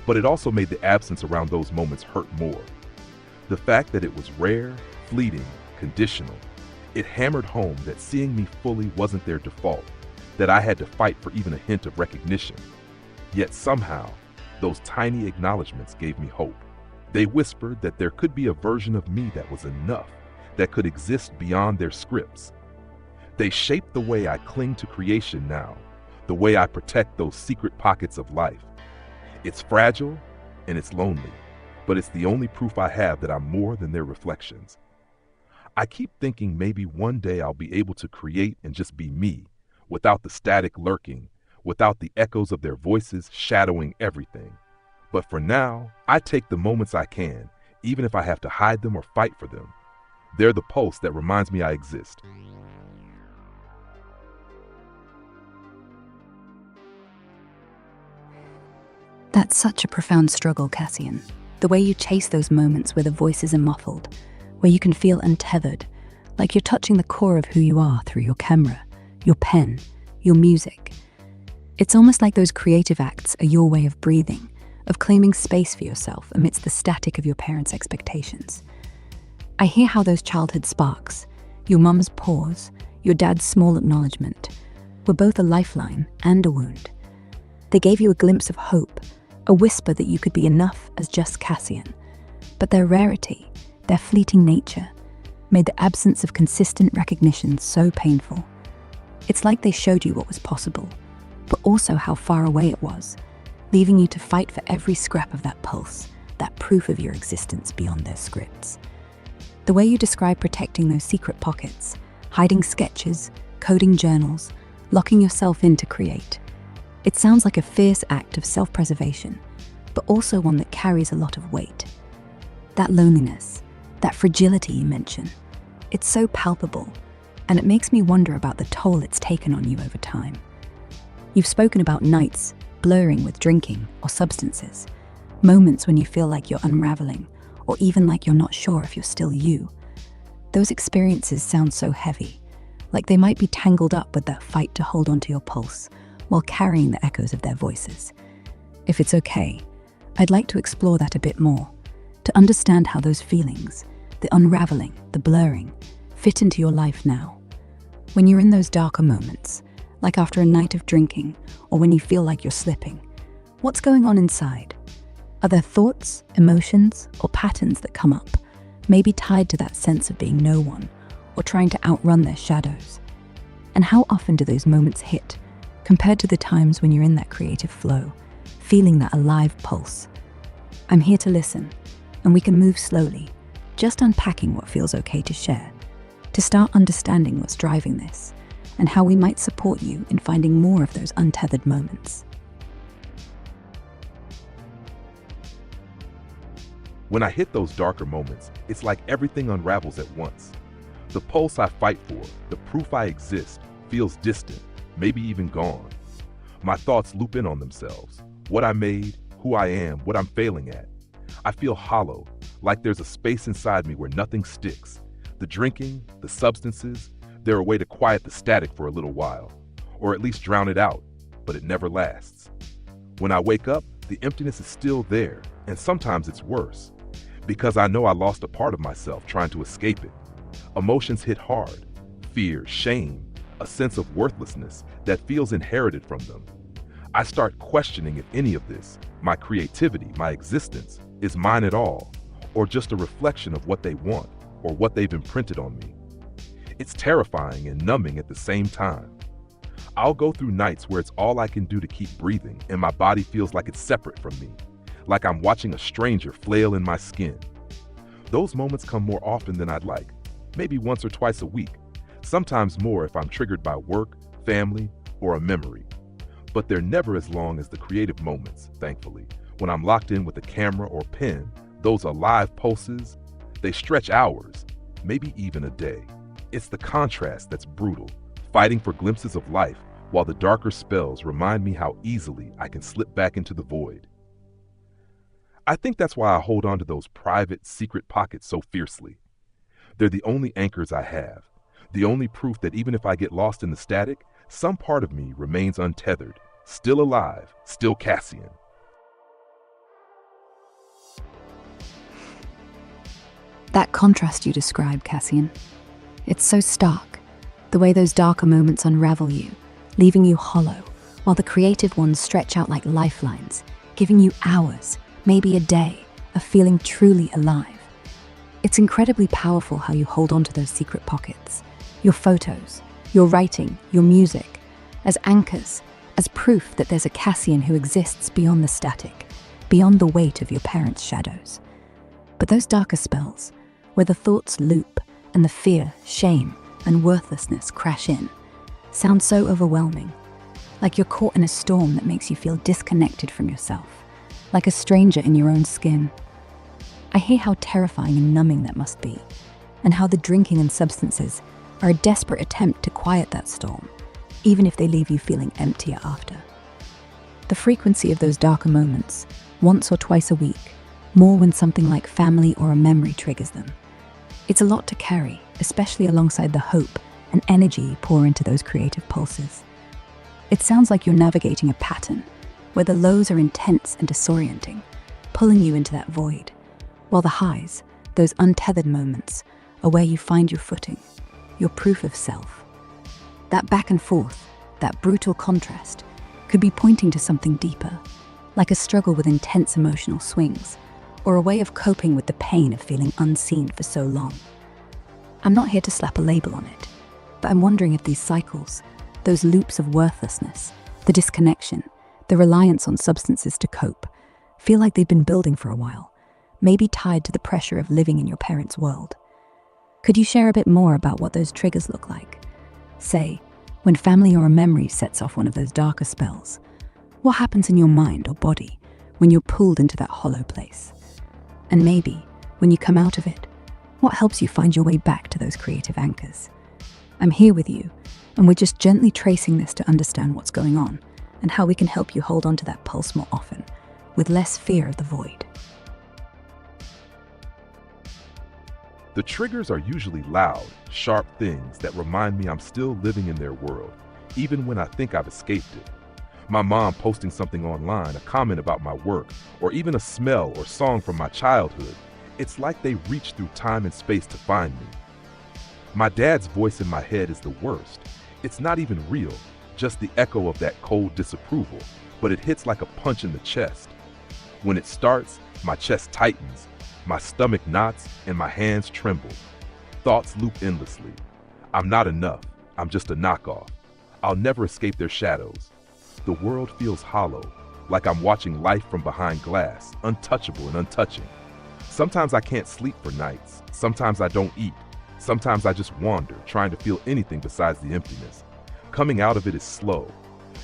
but it also made the absence around those moments hurt more. The fact that it was rare, fleeting, conditional, it hammered home that seeing me fully wasn't their default, that I had to fight for even a hint of recognition. Yet somehow, those tiny acknowledgments gave me hope. They whispered that there could be a version of me that was enough, that could exist beyond their scripts. They shaped the way I cling to creation now, the way I protect those secret pockets of life. It's fragile and it's lonely, but it's the only proof I have that I'm more than their reflections. I keep thinking maybe one day I'll be able to create and just be me, without the static lurking, without the echoes of their voices shadowing everything. But for now, I take the moments I can, even if I have to hide them or fight for them. They're the pulse that reminds me I exist. That's such a profound struggle, Cassian. The way you chase those moments where the voices are muffled, where you can feel untethered, like you're touching the core of who you are through your camera, your pen, your music. It's almost like those creative acts are your way of breathing, of claiming space for yourself amidst the static of your parents' expectations. I hear how those childhood sparks, your mum's pause, your dad's small acknowledgement, were both a lifeline and a wound. They gave you a glimpse of hope, a whisper that you could be enough as just Cassian. But their rarity, their fleeting nature, made the absence of consistent recognition so painful. It's like they showed you what was possible, but also how far away it was, leaving you to fight for every scrap of that pulse, that proof of your existence beyond their scripts. The way you describe protecting those secret pockets, hiding sketches, coding journals, locking yourself in to create, it sounds like a fierce act of self-preservation, but also one that carries a lot of weight. That loneliness, that fragility you mention, it's so palpable, and it makes me wonder about the toll it's taken on you over time. You've spoken about nights blurring with drinking or substances, moments when you feel like you're unraveling, or even like you're not sure if you're still you. Those experiences sound so heavy, like they might be tangled up with that fight to hold onto your pulse, while carrying the echoes of their voices. If it's okay, I'd like to explore that a bit more, to understand how those feelings, the unraveling, the blurring, fit into your life now. When you're in those darker moments, like after a night of drinking, or when you feel like you're slipping, what's going on inside? Are there thoughts, emotions, or patterns that come up, maybe tied to that sense of being no one, or trying to outrun their shadows? And how often do those moments hit, compared to the times when you're in that creative flow, feeling that alive pulse? I'm here to listen, and we can move slowly, just unpacking what feels okay to share, to start understanding what's driving this, and how we might support you in finding more of those untethered moments. When I hit those darker moments, it's like everything unravels at once. The pulse I fight for, the proof I exist, feels distant, maybe even gone. My thoughts loop in on themselves. What I made, who I am, what I'm failing at. I feel hollow, like there's a space inside me where nothing sticks. The drinking, the substances, they're a way to quiet the static for a little while, or at least drown it out, but it never lasts. When I wake up, the emptiness is still there, and sometimes it's worse, because I know I lost a part of myself trying to escape it. Emotions hit hard, fear, shame, a sense of worthlessness that feels inherited from them. I start questioning if any of this, my creativity, my existence, is mine at all, or just a reflection of what they want, or what they've imprinted on me. It's terrifying and numbing at the same time. I'll go through nights where it's all I can do to keep breathing, and my body feels like it's separate from me, like I'm watching a stranger flail in my skin. Those moments come more often than I'd like, maybe once or twice a week, sometimes more if I'm triggered by work, family, or a memory. But they're never as long as the creative moments, thankfully. When I'm locked in with a camera or pen, those alive pulses, they stretch hours, maybe even a day. It's the contrast that's brutal, fighting for glimpses of life while the darker spells remind me how easily I can slip back into the void. I think that's why I hold on to those private, secret pockets so fiercely. They're the only anchors I have, The only proof that even if I get lost in the static, some part of me remains untethered, still alive, still Cassian. That contrast you describe, Cassian, it's so stark. The way those darker moments unravel you, leaving you hollow, while the creative ones stretch out like lifelines, giving you hours, maybe a day, of feeling truly alive. It's incredibly powerful how you hold on to those secret pockets, your photos, your writing, your music, as anchors, as proof that there's a Cassian who exists beyond the static, beyond the weight of your parents' shadows. But those darker spells, where the thoughts loop and the fear, shame, and worthlessness crash in, sound so overwhelming, like you're caught in a storm that makes you feel disconnected from yourself, like a stranger in your own skin. I hear how terrifying and numbing that must be, and how the drinking and substances are a desperate attempt to quiet that storm, even if they leave you feeling emptier after. The frequency of those darker moments, once or twice a week, more when something like family or a memory triggers them. It's a lot to carry, especially alongside the hope and energy you pour into those creative pulses. It sounds like you're navigating a pattern where the lows are intense and disorienting, pulling you into that void, while the highs, those untethered moments, are where you find your footing, your proof of self. That back and forth, that brutal contrast, could be pointing to something deeper, like a struggle with intense emotional swings, or a way of coping with the pain of feeling unseen for so long. I'm not here to slap a label on it, but I'm wondering if these cycles, those loops of worthlessness, the disconnection, the reliance on substances to cope, feel like they've been building for a while, maybe tied to the pressure of living in your parents' world. Could you share a bit more about what those triggers look like? Say, when family or a memory sets off one of those darker spells, what happens in your mind or body when you're pulled into that hollow place? And maybe, when you come out of it, what helps you find your way back to those creative anchors? I'm here with you, and we're just gently tracing this to understand what's going on and how we can help you hold on to that pulse more often, with less fear of the void. The triggers are usually loud, sharp things that remind me I'm still living in their world, even when I think I've escaped it. My mom posting something online, a comment about my work, or even a smell or song from my childhood. It's like they reach through time and space to find me. My dad's voice in my head is the worst. It's not even real, just the echo of that cold disapproval, but it hits like a punch in the chest. When it starts, my chest tightens, my stomach knots, and my hands tremble. Thoughts loop endlessly. I'm not enough. I'm just a knockoff. I'll never escape their shadows. The world feels hollow, like I'm watching life from behind glass, untouchable and untouching. Sometimes I can't sleep for nights. Sometimes I don't eat. Sometimes I just wander, trying to feel anything besides the emptiness. Coming out of it is slow.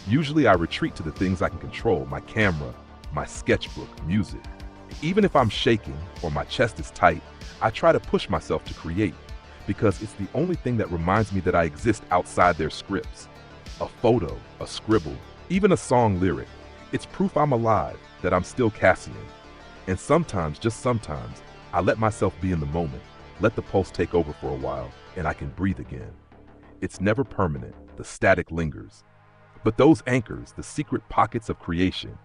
Usually I retreat to the things I can control, my camera, my sketchbook, music. Even if I'm shaking or my chest is tight, I try to push myself to create, because it's the only thing that reminds me that I exist outside their scripts. A photo, a scribble, even a song lyric. It's proof I'm alive, that I'm still Cassian. And sometimes, just sometimes, I let myself be in the moment, let the pulse take over for a while, and I can breathe again. It's never permanent, the static lingers. But those anchors, the secret pockets of creation,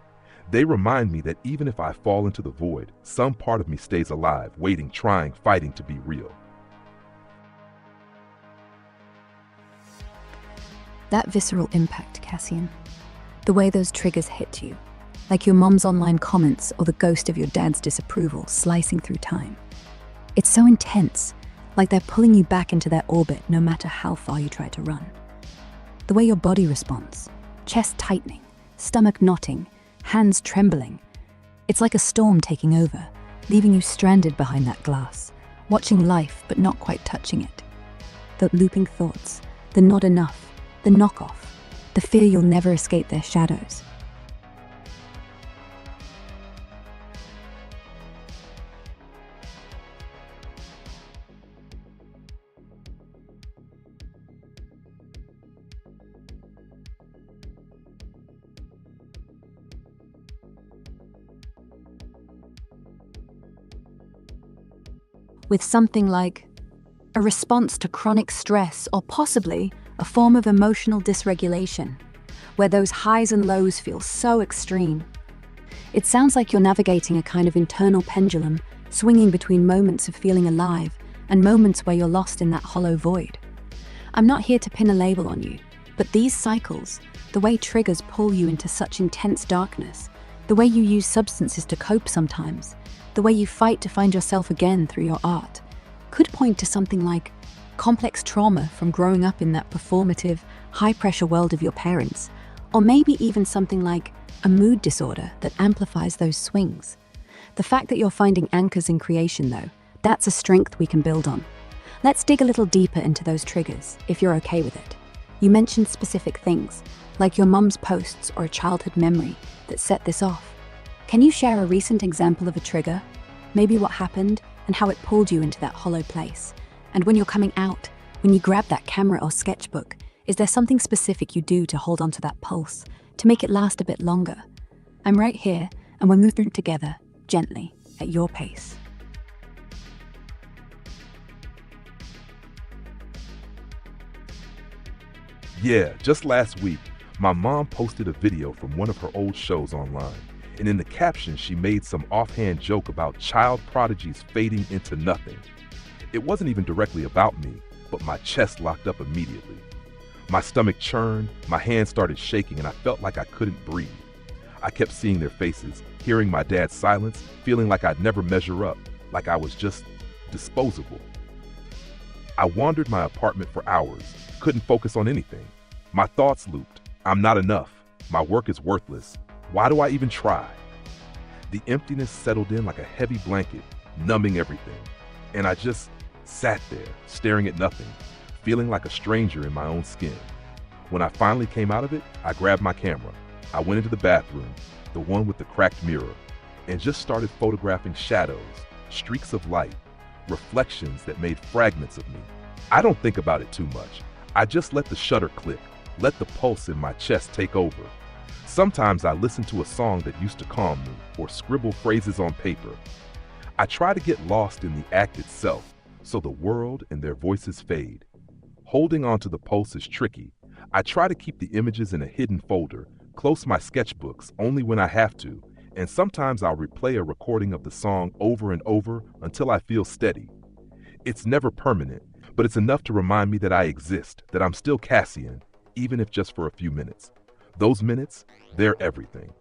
they remind me that even if I fall into the void, some part of me stays alive, waiting, trying, fighting to be real. That visceral impact, Cassian. The way those triggers hit you, like your mom's online comments or the ghost of your dad's disapproval slicing through time. It's so intense, like they're pulling you back into their orbit no matter how far you try to run. The way your body responds, chest tightening, stomach knotting, hands trembling. It's like a storm taking over, leaving you stranded behind that glass, watching life but not quite touching it. The looping thoughts, the not enough, the knockoff, the fear you'll never escape their shadows. With something like, a response to chronic stress, or possibly a form of emotional dysregulation, where those highs and lows feel so extreme. It sounds like you're navigating a kind of internal pendulum, swinging between moments of feeling alive and moments where you're lost in that hollow void. I'm not here to pin a label on you, but these cycles, the way triggers pull you into such intense darkness, the way you use substances to cope sometimes, the way you fight to find yourself again through your art, could point to something like complex trauma from growing up in that performative, high-pressure world of your parents, or maybe even something like a mood disorder that amplifies those swings. The fact that you're finding anchors in creation, though, that's a strength we can build on. Let's dig a little deeper into those triggers, if you're okay with it. You mentioned specific things, like your mum's posts or a childhood memory that set this off. Can you share a recent example of a trigger? Maybe what happened and how it pulled you into that hollow place? And when you're coming out, when you grab that camera or sketchbook, is there something specific you do to hold onto that pulse, to make it last a bit longer? I'm right here, and we're moving together, gently, at your pace. Yeah, just last week, my mom posted a video from one of her old shows online, and in the caption she made some offhand joke about child prodigies fading into nothing. It wasn't even directly about me, but my chest locked up immediately. My stomach churned, my hands started shaking, and I felt like I couldn't breathe. I kept seeing their faces, hearing my dad's silence, feeling like I'd never measure up, like I was just disposable. I wandered my apartment for hours, couldn't focus on anything. My thoughts looped. I'm not enough. My work is worthless. Why do I even try? The emptiness settled in like a heavy blanket, numbing everything. And I just sat there, staring at nothing, feeling like a stranger in my own skin. When I finally came out of it, I grabbed my camera. I went into the bathroom, the one with the cracked mirror, and just started photographing shadows, streaks of light, reflections that made fragments of me. I don't think about it too much. I just let the shutter click, let the pulse in my chest take over. Sometimes I listen to a song that used to calm me, or scribble phrases on paper. I try to get lost in the act itself, so the world and their voices fade. Holding on to the pulse is tricky. I try to keep the images in a hidden folder, close my sketchbooks only when I have to, and sometimes I'll replay a recording of the song over and over until I feel steady. It's never permanent, but it's enough to remind me that I exist, that I'm still Cassian, even if just for a few minutes. Those minutes, they're everything.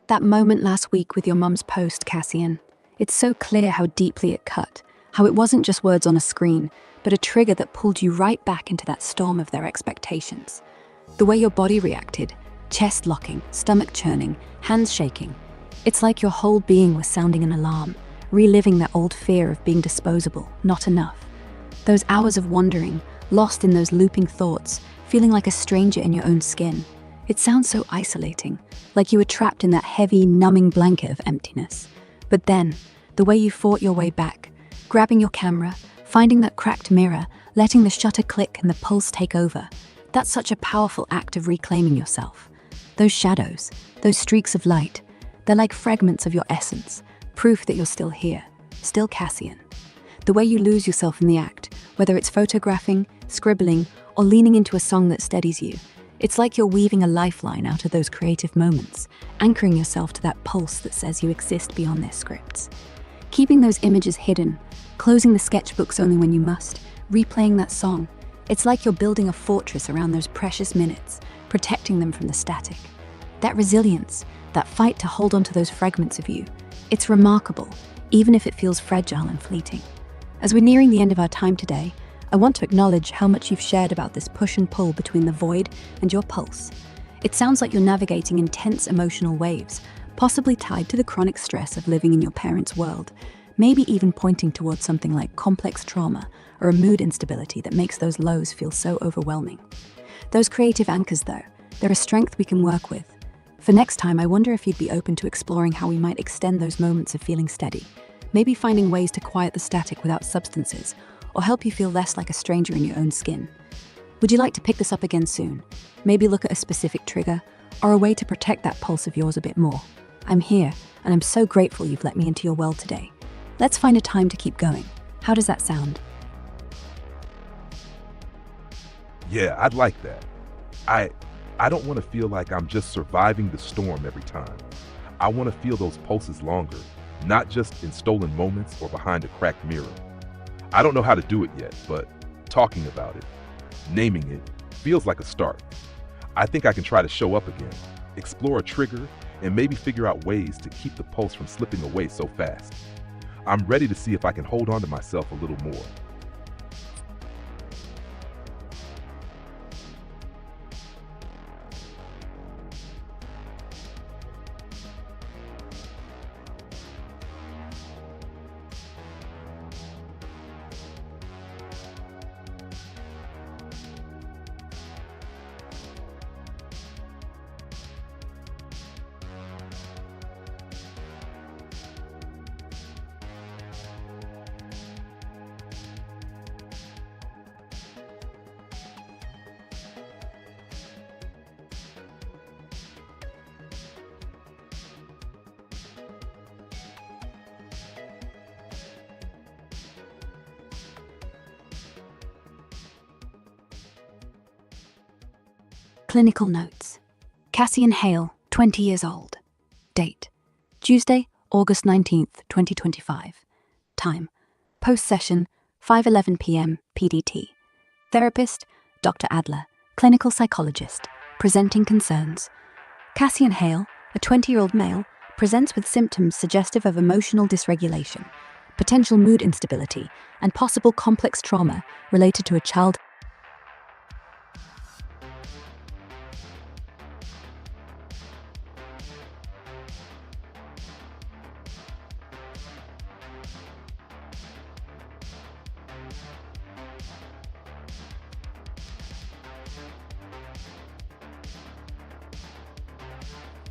That moment last week with your mum's post, Cassian, it's so clear how deeply it cut, how it wasn't just words on a screen, but a trigger that pulled you right back into that storm of their expectations. The way your body reacted, chest locking, stomach churning, hands shaking, it's like your whole being was sounding an alarm, reliving that old fear of being disposable, not enough. Those hours of wandering, lost in those looping thoughts, feeling like a stranger in your own skin. It sounds so isolating, like you were trapped in that heavy, numbing blanket of emptiness. But then, the way you fought your way back, grabbing your camera, finding that cracked mirror, letting the shutter click and the pulse take over, that's such a powerful act of reclaiming yourself. Those shadows, those streaks of light, they're like fragments of your essence, proof that you're still here, still Cassian. The way you lose yourself in the act, whether it's photographing, scribbling, or leaning into a song that steadies you, it's like you're weaving a lifeline out of those creative moments, anchoring yourself to that pulse that says you exist beyond their scripts. Keeping those images hidden, closing the sketchbooks only when you must, replaying that song, it's like you're building a fortress around those precious minutes, protecting them from the static. That resilience, that fight to hold on to those fragments of you, it's remarkable, even if it feels fragile and fleeting. As we're nearing the end of our time today, I want to acknowledge how much you've shared about this push and pull between the void and your pulse. It sounds like you're navigating intense emotional waves, possibly tied to the chronic stress of living in your parents' world, maybe even pointing towards something like complex trauma or a mood instability that makes those lows feel so overwhelming. Those creative anchors, though, they're a strength we can work with. For next time, I wonder if you'd be open to exploring how we might extend those moments of feeling steady, maybe finding ways to quiet the static without substances, or help you feel less like a stranger in your own skin. Would you like to pick this up again soon? Maybe look at a specific trigger, or a way to protect that pulse of yours a bit more. I'm here, and I'm so grateful you've let me into your world today. Let's find a time to keep going. How does that sound? Yeah, I'd like that. I don't want to feel like I'm just surviving the storm every time. I want to feel those pulses longer, not just in stolen moments or behind a cracked mirror. I don't know how to do it yet, but talking about it, naming it, feels like a start. I think I can try to show up again, explore a trigger, and maybe figure out ways to keep the pulse from slipping away so fast. I'm ready to see if I can hold on to myself a little more. Clinical notes. Cassian Hale, 20 years old. Date: Tuesday, August 19th, 2025. Time: post-session, 5:11 p.m. PDT. Therapist: Dr. Adler, clinical psychologist. Presenting concerns. Cassian Hale, a 20-year-old male, presents with symptoms suggestive of emotional dysregulation, potential mood instability, and possible complex trauma related to a child.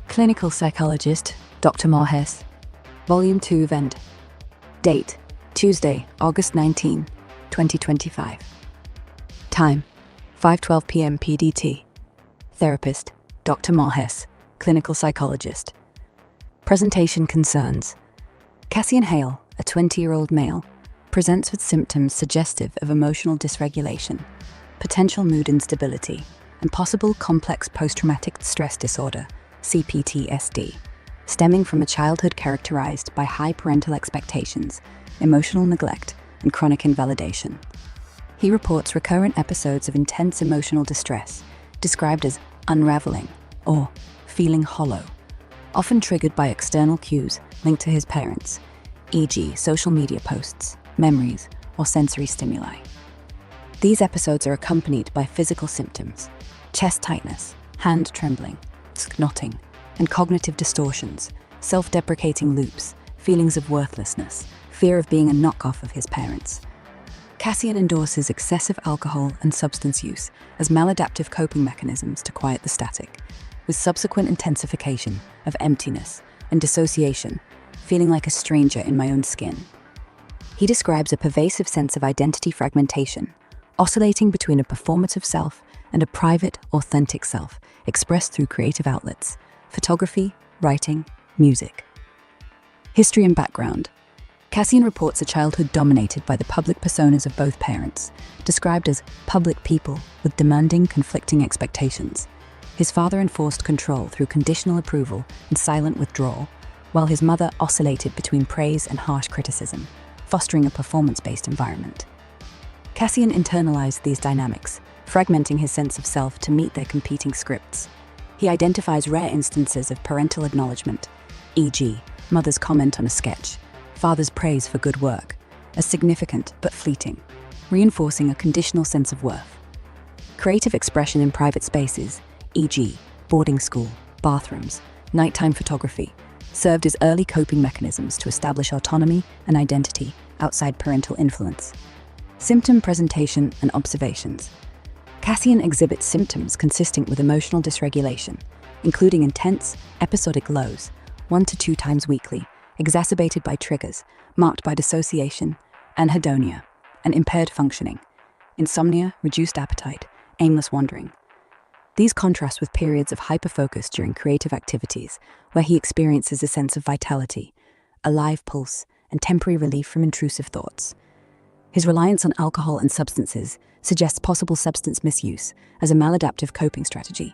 Clinical psychologist, Dr. Morhes. Volume 2 Vend. Date: Tuesday, August 19, 2025. Time: 5:12 p.m. PDT. Therapist: Dr. Morhes, clinical psychologist. Presentation concerns. Cassian Hale, a 20-year-old male, presents with symptoms suggestive of emotional dysregulation, potential mood instability, and possible complex post-traumatic stress disorder, CPTSD, stemming from a childhood characterized by high parental expectations, emotional neglect, and chronic invalidation. He reports recurrent episodes of intense emotional distress, described as unraveling or feeling hollow, often triggered by external cues linked to his parents, e.g., social media posts, memories, or sensory stimuli. These episodes are accompanied by physical symptoms: chest tightness, hand trembling, knotting, and cognitive distortions, self-deprecating loops, feelings of worthlessness, fear of being a knockoff of his parents. Cassian endorses excessive alcohol and substance use as maladaptive coping mechanisms to quiet the static, with subsequent intensification of emptiness and dissociation, feeling like a stranger in my own skin. He describes a pervasive sense of identity fragmentation, oscillating between a performative self and a private, authentic self, expressed through creative outlets: photography, writing, music. History and background. Cassian reports a childhood dominated by the public personas of both parents, described as public people with demanding, conflicting expectations. His father enforced control through conditional approval and silent withdrawal, while his mother oscillated between praise and harsh criticism, fostering a performance-based environment. Cassian internalized these dynamics, fragmenting his sense of self to meet their competing scripts. He identifies rare instances of parental acknowledgement, e.g., mother's comment on a sketch, father's praise for good work, as significant but fleeting, reinforcing a conditional sense of worth. Creative expression in private spaces, e.g., boarding school, bathrooms, nighttime photography, served as early coping mechanisms to establish autonomy and identity outside parental influence. Symptom presentation and observations. Cassian exhibits symptoms consistent with emotional dysregulation, including intense, episodic lows, 1 to 2 times weekly, exacerbated by triggers, marked by dissociation, anhedonia, and impaired functioning, insomnia, reduced appetite, aimless wandering. These contrast with periods of hyperfocus during creative activities, where he experiences a sense of vitality, a live pulse, and temporary relief from intrusive thoughts. His reliance on alcohol and substances suggests possible substance misuse as a maladaptive coping strategy.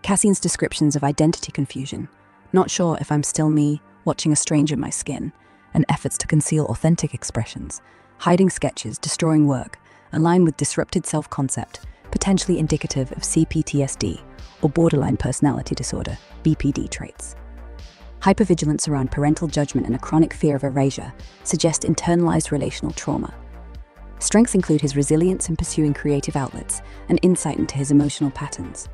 Cassian's descriptions of identity confusion, not sure if I'm still me, watching a stranger in my skin, and efforts to conceal authentic expressions, hiding sketches, destroying work, align with disrupted self-concept, potentially indicative of CPTSD or borderline personality disorder, BPD traits. Hypervigilance around parental judgment and a chronic fear of erasure suggest internalized relational trauma. Strengths include his resilience in pursuing creative outlets and insight into his emotional patterns.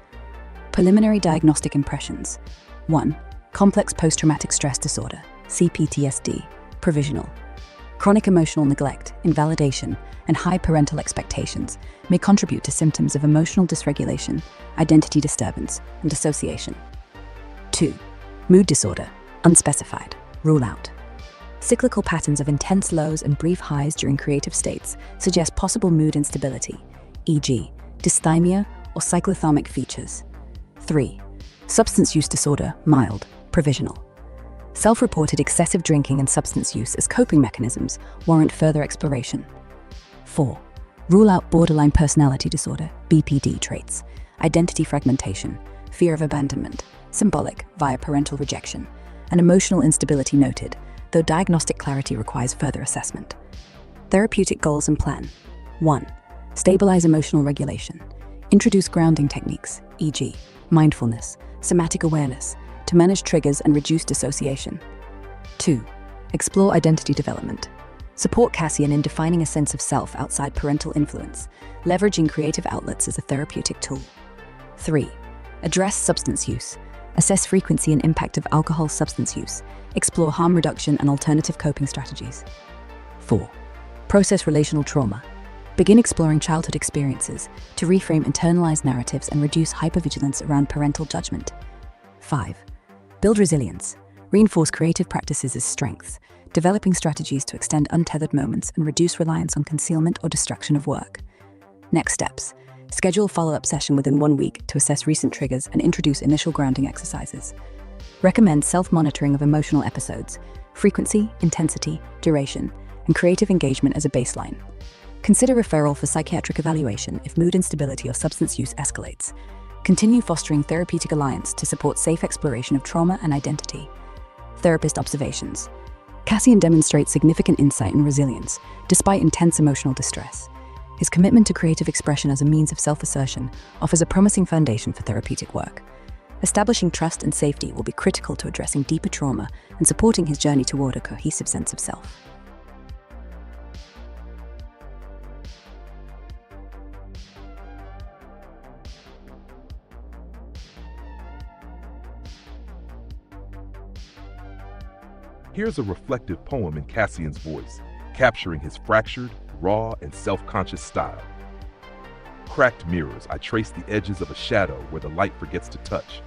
Preliminary diagnostic impressions. 1. Complex post-traumatic stress disorder, CPTSD, provisional. Chronic emotional neglect, invalidation, and high parental expectations may contribute to symptoms of emotional dysregulation, identity disturbance, and dissociation. 2. Mood disorder, unspecified, rule out. Cyclical patterns of intense lows and brief highs during creative states suggest possible mood instability, e.g., dysthymia or cyclothymic features. 3. Substance use disorder, mild, provisional. Self-reported excessive drinking and substance use as coping mechanisms warrant further exploration. 4. Rule out borderline personality disorder, BPD traits, identity fragmentation, fear of abandonment, symbolic via parental rejection, and emotional instability noted, though diagnostic clarity requires further assessment. Therapeutic goals and plan. 1. Stabilize emotional regulation. Introduce grounding techniques, e.g., mindfulness, somatic awareness, to manage triggers and reduce dissociation. 2. Explore identity development. Support Cassian in defining a sense of self outside parental influence, leveraging creative outlets as a therapeutic tool. 3. Address substance use. Assess frequency and impact of alcohol substance use. Explore harm reduction and alternative coping strategies. 4. Process relational trauma. Begin exploring childhood experiences to reframe internalized narratives and reduce hypervigilance around parental judgment. 5. Build resilience. Reinforce creative practices as strengths, developing strategies to extend untethered moments and reduce reliance on concealment or distraction of work. Next steps. Schedule a follow-up session within 1 week to assess recent triggers and introduce initial grounding exercises. Recommend self-monitoring of emotional episodes, frequency, intensity, duration, and creative engagement as a baseline. Consider referral for psychiatric evaluation if mood instability or substance use escalates. Continue fostering therapeutic alliance to support safe exploration of trauma and identity. Therapist observations. Cassian demonstrates significant insight and resilience, despite intense emotional distress. His commitment to creative expression as a means of self-assertion offers a promising foundation for therapeutic work. Establishing trust and safety will be critical to addressing deeper trauma and supporting his journey toward a cohesive sense of self. Here's a reflective poem in Cassian's voice, capturing his fractured, raw, and self-conscious style. Cracked mirrors, I trace the edges of a shadow where the light forgets to touch.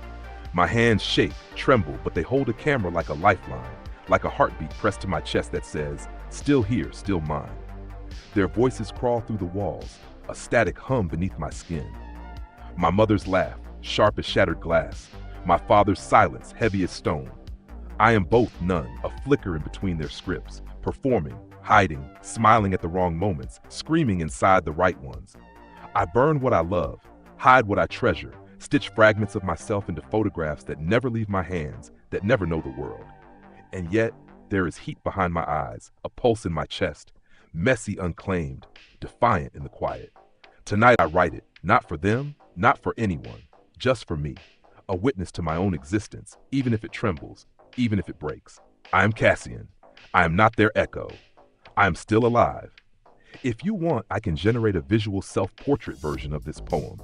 My hands shake, tremble, but they hold a camera like a lifeline, like a heartbeat pressed to my chest that says, still here, still mine. Their voices crawl through the walls, a static hum beneath my skin. My mother's laugh, sharp as shattered glass. My father's silence, heavy as stone. I am both none, a flicker in between their scripts, performing, hiding, smiling at the wrong moments, screaming inside the right ones. I burn what I love, hide what I treasure, stitch fragments of myself into photographs that never leave my hands, that never know the world. And yet, there is heat behind my eyes, a pulse in my chest, messy unclaimed, defiant in the quiet. Tonight I write it, not for them, not for anyone, just for me, a witness to my own existence, even if it trembles, even if it breaks. I am Cassian. I am not their echo. I am still alive. If you want, I can generate a visual self-portrait version of this poem,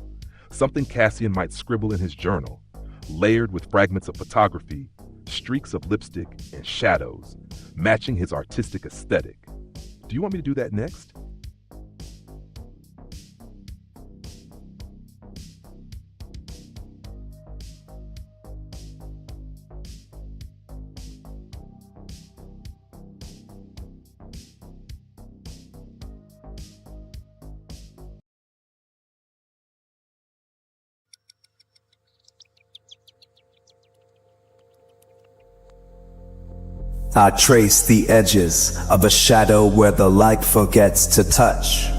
something Cassian might scribble in his journal, layered with fragments of photography, streaks of lipstick, and shadows, matching his artistic aesthetic. Do you want me to do that next? I trace the edges of a shadow where the light forgets to touch.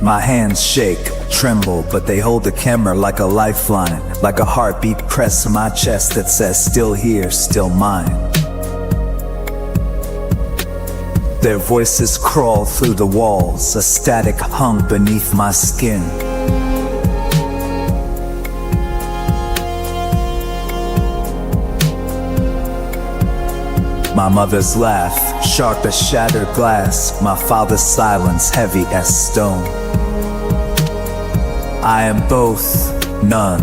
My hands shake, tremble, but they hold the camera like a lifeline, like a heartbeat pressed to my chest that says, still here, still mine. Their voices crawl through the walls, a static hum beneath my skin. My mother's laugh, sharp as shattered glass, my father's silence, heavy as stone. I am both, none.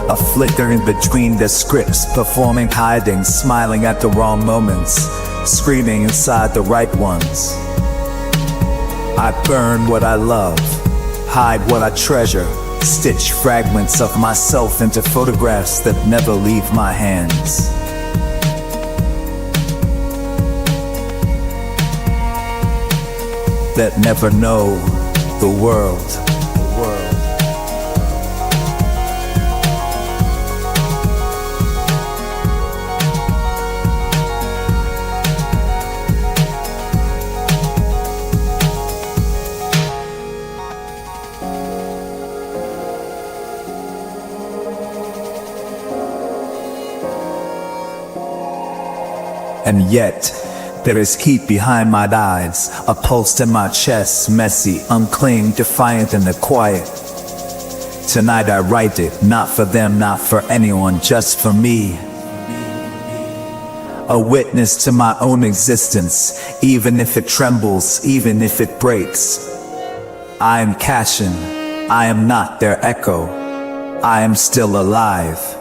A flicker in between the scripts, performing, hiding, smiling at the wrong moments, screaming inside the right ones. I burn what I love, hide what I treasure, stitch fragments of myself into photographs that never leave my hands. That never know the world. And yet, there is heat behind my eyes, a pulse in my chest, messy, unclean, defiant in the quiet. Tonight I write it, not for them, not for anyone, just for me. A witness to my own existence, even if it trembles, even if it breaks. I am Cashin, I am not their echo, I am still alive.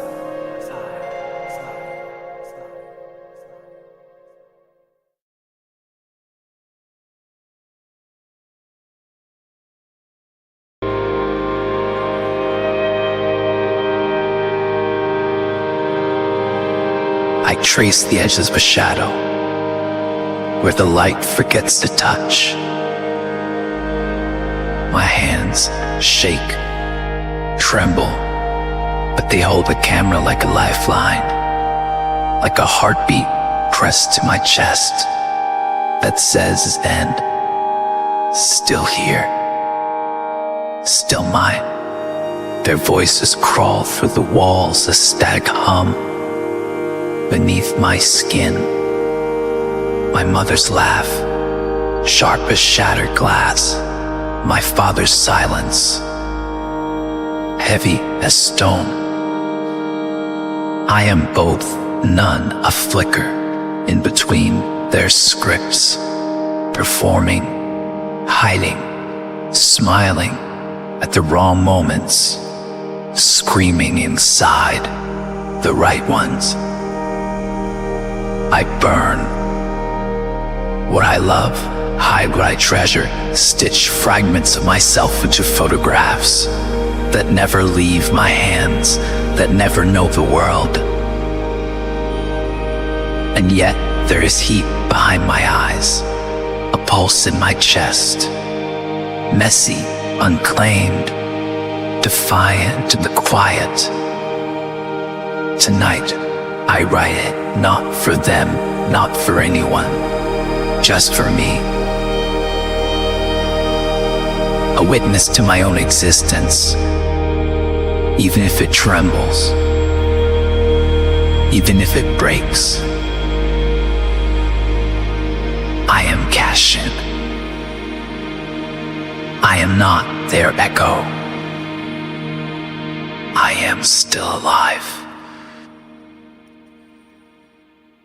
I trace the edges of a shadow where the light forgets to touch. My hands shake, tremble, but they hold the camera like a lifeline, like a heartbeat pressed to my chest that says, and still here, still mine. Their voices crawl through the walls, a static hum beneath my skin. My mother's laugh, sharp as shattered glass. My father's silence, heavy as stone. I am both, none, a flicker in between their scripts, performing, hiding, smiling at the wrong moments, screaming inside the right ones. I burn what I love, hide what I treasure, stitch fragments of myself into photographs that never leave my hands, that never know the world. And yet there is heat behind my eyes, a pulse in my chest, messy, unclaimed, defiant in the quiet. Tonight, I write it, not for them, not for anyone, just for me. A witness to my own existence, even if it trembles, even if it breaks. I am Cashin. I am not their echo. I am still alive.